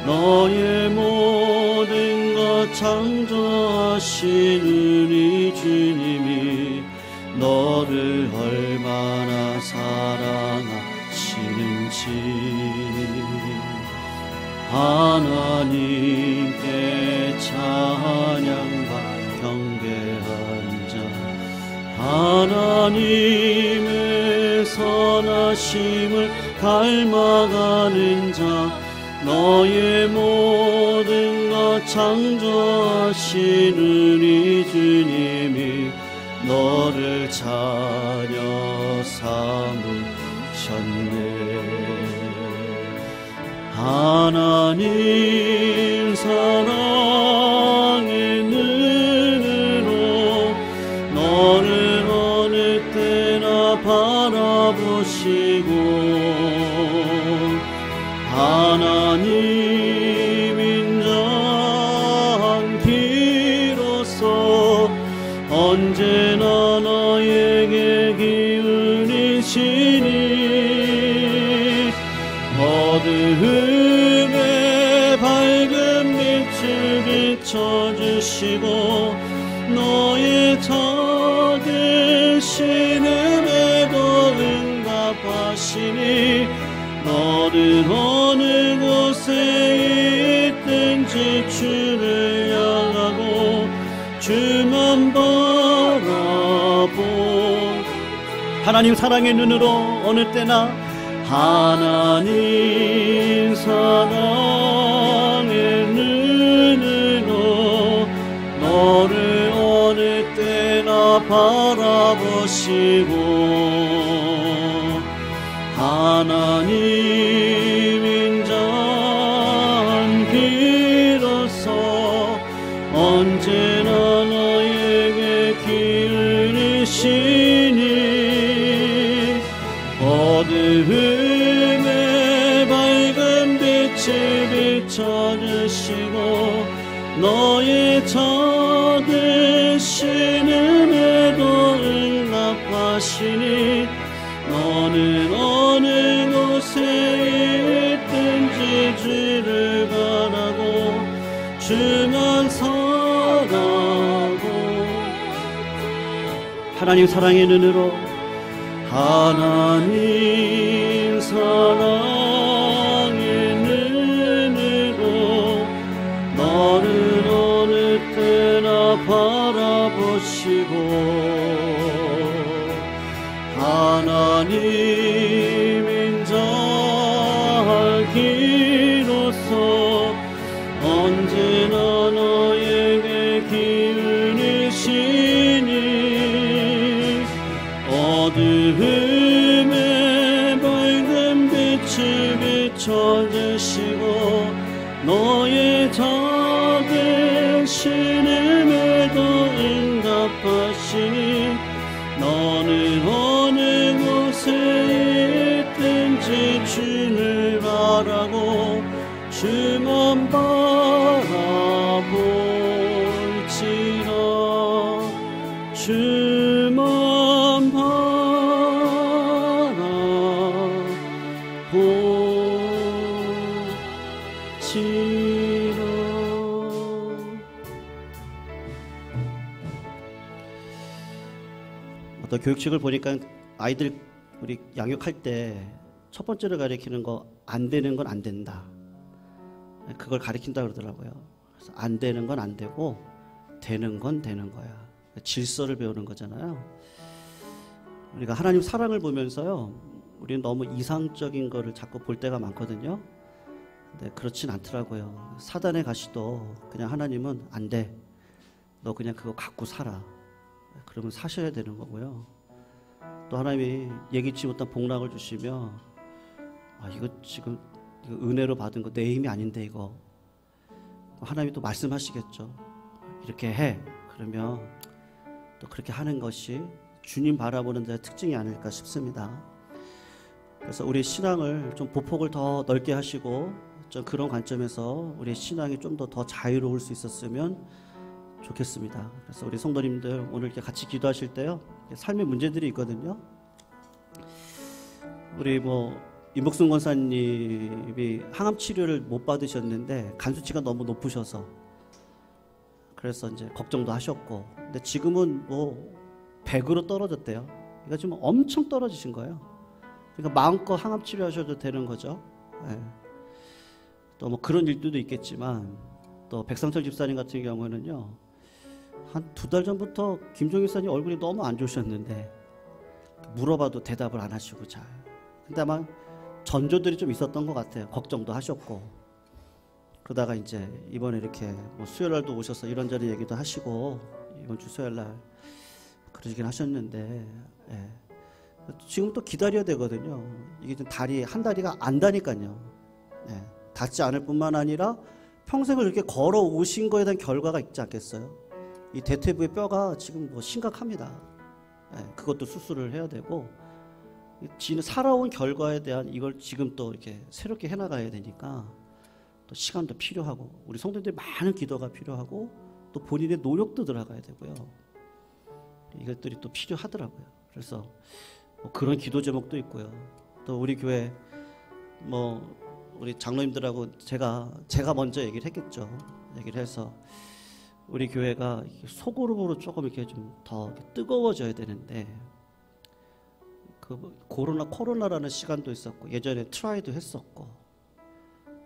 너의 모든 것 창조하시는 이 주님이 너를 얼마나 사랑하시는지 하나님께 찬양과 경배한 자 하나님의 선하심을 닮아가는 자 너의 모든 것 창조하시는 이 주님이 너를 자녀 삼으셨네. 하나님 사랑의 눈으로 너를 어느 때나 바라보시고 하나님 인자함기로써 언제나 너에게 기울이시니 어두움에 밝은 빛을 비춰주시고 너의 작은 신음에도 응답하시니 너는 어느 곳에 있든지 주를 향하고 주만 바라보 하나님 사랑의 눈으로 어느 때나 하나님 사랑의 눈으로 너를 어느 때나 바라보시고 하나님 인자함기로써 언제나 너에게 기울이시니 어두움에 밝은 빛을 비춰주시고 너의 작은 신음에도 응답하시니 너는 어느 곳에 있든지 주를 바라고 주만 사랑하고 하나님 사랑의 눈으로 하나님 사랑의 눈으로 너를 어느 때나 바라보시고 하나님 인자하기로써 언제나 너에게 기울이시니 어두움에 밝은 빛을 비춰주시고 너의 작은 신음에도 응답하시니 너는 어느 곳에 있든지 주를 바라고 주만 바라볼지라 주만 바라볼지라. 어떤 교육책을 보니까 아이들 우리 양육할 때 첫 번째로 가르치는 거 안 되는 건 안 된다. 그걸 가르친다 그러더라고요. 그래서 안 되는 건 안 되고 되는 건 되는 거야. 질서를 배우는 거잖아요. 우리가 하나님 사랑을 보면서요, 우리는 너무 이상적인 거를 자꾸 볼 때가 많거든요. 근데 그렇진 않더라고요. 사단의 가시도 그냥 하나님은 안 돼. 너 그냥 그거 갖고 살아. 그러면 사셔야 되는 거고요. 또 하나님이 예기치 못한 복락을 주시며 이거 지금 이거 은혜로 받은 거 내 힘이 아닌데 이거 하나님이 또 말씀하시겠죠. 이렇게 해. 그러면 또 그렇게 하는 것이 주님 바라보는 자의 특징이 아닐까 싶습니다. 그래서 우리 신앙을 좀 보폭을 더 넓게 하시고 좀 그런 관점에서 우리 신앙이 좀 더 자유로울 수 있었으면 좋겠습니다. 그래서 우리 성도님들 오늘 이렇게 같이 기도하실 때요, 삶의 문제들이 있거든요. 우리 임복순 권사님이 항암 치료를 못 받으셨는데 간 수치가 너무 높으셔서 그래서 이제 걱정도 하셨고, 근데 지금은 뭐 100으로 떨어졌대요. 그러니까 지금 엄청 떨어지신 거예요. 그러니까 마음껏 항암 치료하셔도 되는 거죠. 예. 또 뭐 그런 일들도 있겠지만, 또 백상철 집사님 같은 경우는요, 한 2달 전부터 김종일 집사님 얼굴이 너무 안 좋으셨는데 물어봐도 대답을 안 하시고 잘. 근데 아마 전조들이 좀 있었던 것 같아요. 걱정도 하셨고. 그러다가 이제 이번에 이렇게 뭐 수요일날도 오셔서 이런저런 얘기도 하시고, 이번 주 수요일날 그러시긴 하셨는데, 예. 지금 또 기다려야 되거든요. 이게 좀 한 다리가 안다니까요. 예. 닿지 않을 뿐만 아니라 평생을 이렇게 걸어 오신 거에 대한 결과가 있지 않겠어요? 이 대퇴부의 뼈가 지금 뭐 심각합니다. 예. 그것도 수술을 해야 되고, 살아온 결과에 대한 이걸 지금 또 이렇게 새롭게 해나가야 되니까 또 시간도 필요하고, 우리 성도들이 많은 기도가 필요하고, 또 본인의 노력도 들어가야 되고요. 이것들이 또 필요하더라고요. 그래서 뭐 그런 기도 제목도 있고요. 또 우리 교회 뭐 우리 장로님들하고 제가 먼저 얘기를 했겠죠. 얘기를 해서 우리 교회가 소그룹으로 조금 이렇게 좀 더 뜨거워져야 되는데, 그 코로나라는 시간도 있었고, 예전에 트라이도 했었고,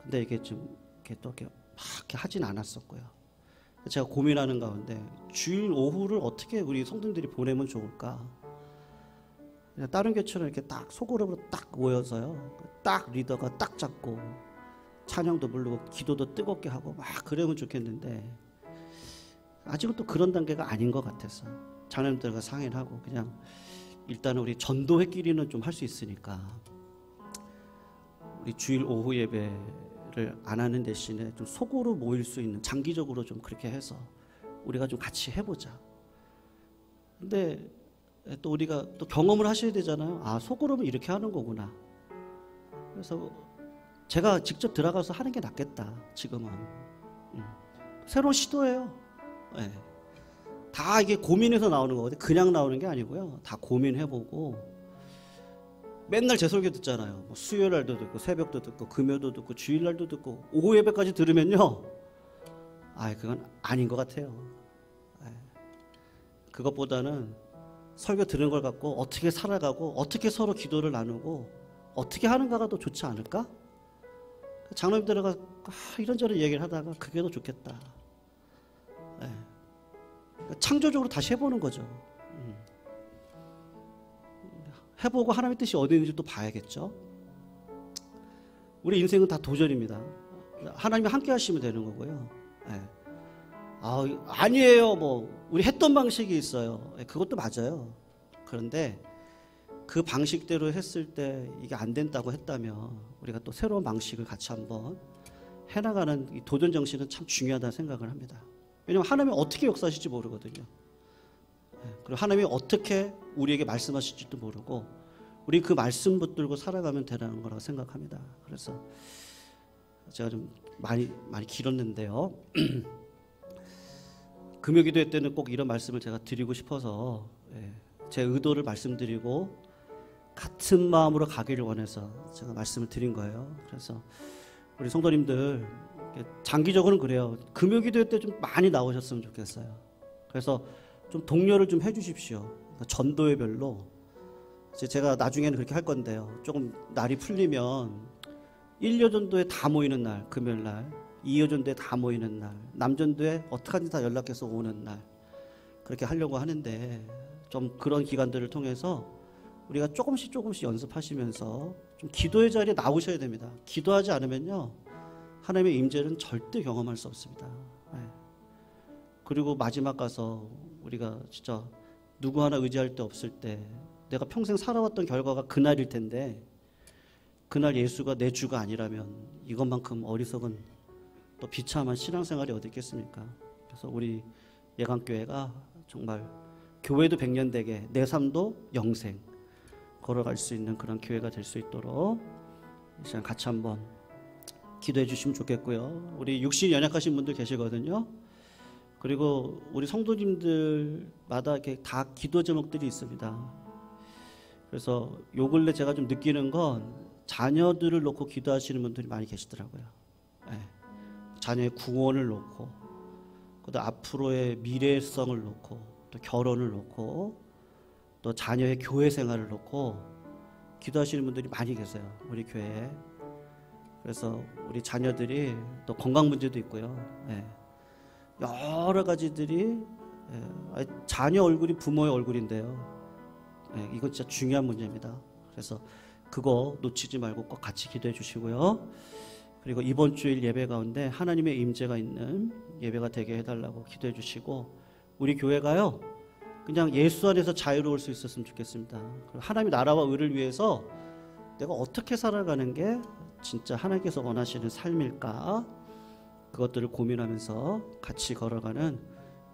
근데 이게 좀 이렇게 또 이렇게 막 이렇게 하진 않았었고요. 제가 고민하는 가운데 주일 오후를 어떻게 우리 성도들이 보내면 좋을까? 그냥 다른 교회처럼 이렇게 딱 소그룹으로 딱 모여서요, 딱 리더가 딱 잡고 찬양도 부르고 기도도 뜨겁게 하고 막 그러면 좋겠는데, 아직은 또 그런 단계가 아닌 것 같아서 자녀들과 상의를 하고, 그냥 일단은 우리 전도회끼리는 좀 할 수 있으니까 우리 주일 오후 예배를 안 하는 대신에 좀 속으로 모일 수 있는, 장기적으로 좀 그렇게 해서 우리가 좀 같이 해보자. 근데 또 우리가 또 경험을 하셔야 되잖아요. 아, 속으로는 이렇게 하는 거구나. 그래서 제가 직접 들어가서 하는 게 낫겠다. 지금은 새로운 시도예요. 네. 다 이게 고민해서 나오는 거거든요. 그냥 나오는 게 아니고요. 다 고민해보고, 맨날 제 설교 듣잖아요. 뭐 수요일날도 듣고 새벽도 듣고 금요도 듣고 주일날도 듣고 오후 예배까지 들으면요, 그건 아닌 것 같아요. 그것보다는 설교 들은 걸 갖고 어떻게 살아가고 어떻게 서로 기도를 나누고 어떻게 하는가가 더 좋지 않을까? 장로님들과 이런저런 얘기를 하다가 그게 더 좋겠다. 창조적으로 다시 해보는 거죠. 해보고 하나님의 뜻이 어디 있는지 또 봐야겠죠. 우리 인생은 다 도전입니다. 하나님이 함께 하시면 되는 거고요. 아니에요. 뭐 우리 했던 방식이 있어요. 그것도 맞아요. 그런데 그 방식대로 했을 때 이게 안 된다고 했다면 우리가 또 새로운 방식을 같이 한번 해나가는 이 도전 정신은 참 중요하다는 생각을 합니다. 왜냐하면 하나님이 어떻게 역사하실지 모르거든요. 그리고 하나님이 어떻게 우리에게 말씀하실지도 모르고, 우리 그 말씀 붙들고 살아가면 되라는 거라고 생각합니다. 그래서 제가 좀 많이 길었는데요. 금요기도회 때는 꼭 이런 말씀을 제가 드리고 싶어서 제 의도를 말씀드리고 같은 마음으로 가기를 원해서 제가 말씀을 드린 거예요. 그래서 우리 성도님들 장기적으로는 그래요. 금요기도회 때 좀 많이 나오셨으면 좋겠어요. 그래서 좀 독려를 좀 해주십시오. 전도회별로 제가 나중에는 그렇게 할 건데요. 조금 날이 풀리면 1여 전도회 다 모이는 날, 금요일 날, 2여 전도회 다 모이는 날, 남전도회 어떡하든지 다 연락해서 오는 날, 그렇게 하려고 하는데, 좀 그런 기간들을 통해서 우리가 조금씩 연습하시면서 좀 기도의 자리에 나오셔야 됩니다. 기도하지 않으면요, 하나님의 임재는 절대 경험할 수 없습니다. 그리고 마지막 가서 우리가 진짜 누구 하나 의지할 데 없을 때, 내가 평생 살아왔던 결과가 그날일 텐데, 그날 예수가 내 주가 아니라면 이것만큼 어리석은 또 비참한 신앙생활이 어디 있겠습니까? 그래서 우리 예강교회가 정말 교회도 100년 되게, 내 삶도 영생 걸어갈 수 있는 그런 교회가 될 수 있도록 이 시간 같이 한번 기도해 주시면 좋겠고요. 우리 육신이 연약하신 분들 계시거든요. 그리고 우리 성도님들마다 이렇게 다 기도 제목들이 있습니다. 그래서 요 근래 제가 좀 느끼는 건, 자녀들을 놓고 기도하시는 분들이 많이 계시더라고요. 네. 자녀의 구원을 놓고, 또 앞으로의 미래성을 놓고, 또 결혼을 놓고, 또 자녀의 교회 생활을 놓고 기도하시는 분들이 많이 계세요, 우리 교회에. 그래서 우리 자녀들이 또 건강 문제도 있고요. 네. 여러 가지들이, 자녀 얼굴이 부모의 얼굴인데요. 이건 진짜 중요한 문제입니다. 그래서 그거 놓치지 말고 꼭 같이 기도해 주시고요. 그리고 이번 주일 예배 가운데 하나님의 임재가 있는 예배가 되게 해달라고 기도해 주시고, 우리 교회가요 그냥 예수 안에서 자유로울 수 있었으면 좋겠습니다. 하나님의 나라와 의를 위해서 내가 어떻게 살아가는 게 진짜 하나님께서 원하시는 삶일까, 그것들을 고민하면서 같이 걸어가는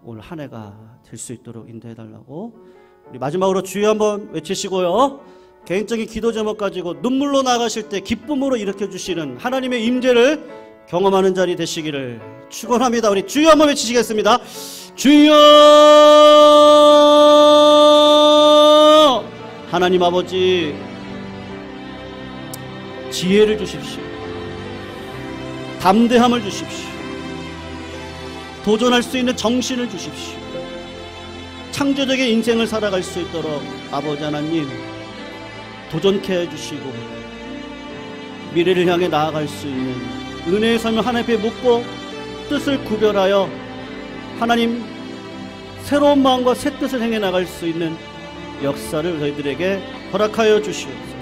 올 한 해가 될 수 있도록 인도해달라고. 우리 마지막으로 주여 한번 외치시고요, 개인적인 기도 제목 가지고 눈물로 나가실 때 기쁨으로 일으켜주시는 하나님의 임재를 경험하는 자리 되시기를 축원합니다. 우리 주여 한번 외치시겠습니다. 주여! 하나님 아버지, 지혜를 주십시오. 담대함을 주십시오. 도전할 수 있는 정신을 주십시오. 창조적인 인생을 살아갈 수 있도록 아버지 하나님 도전케 해주시고, 미래를 향해 나아갈 수 있는 은혜의 삶을 하나님 앞에 묻고 뜻을 구별하여 하나님 새로운 마음과 새 뜻을 행해 나갈 수 있는 역사를 저희들에게 허락하여 주시옵소서.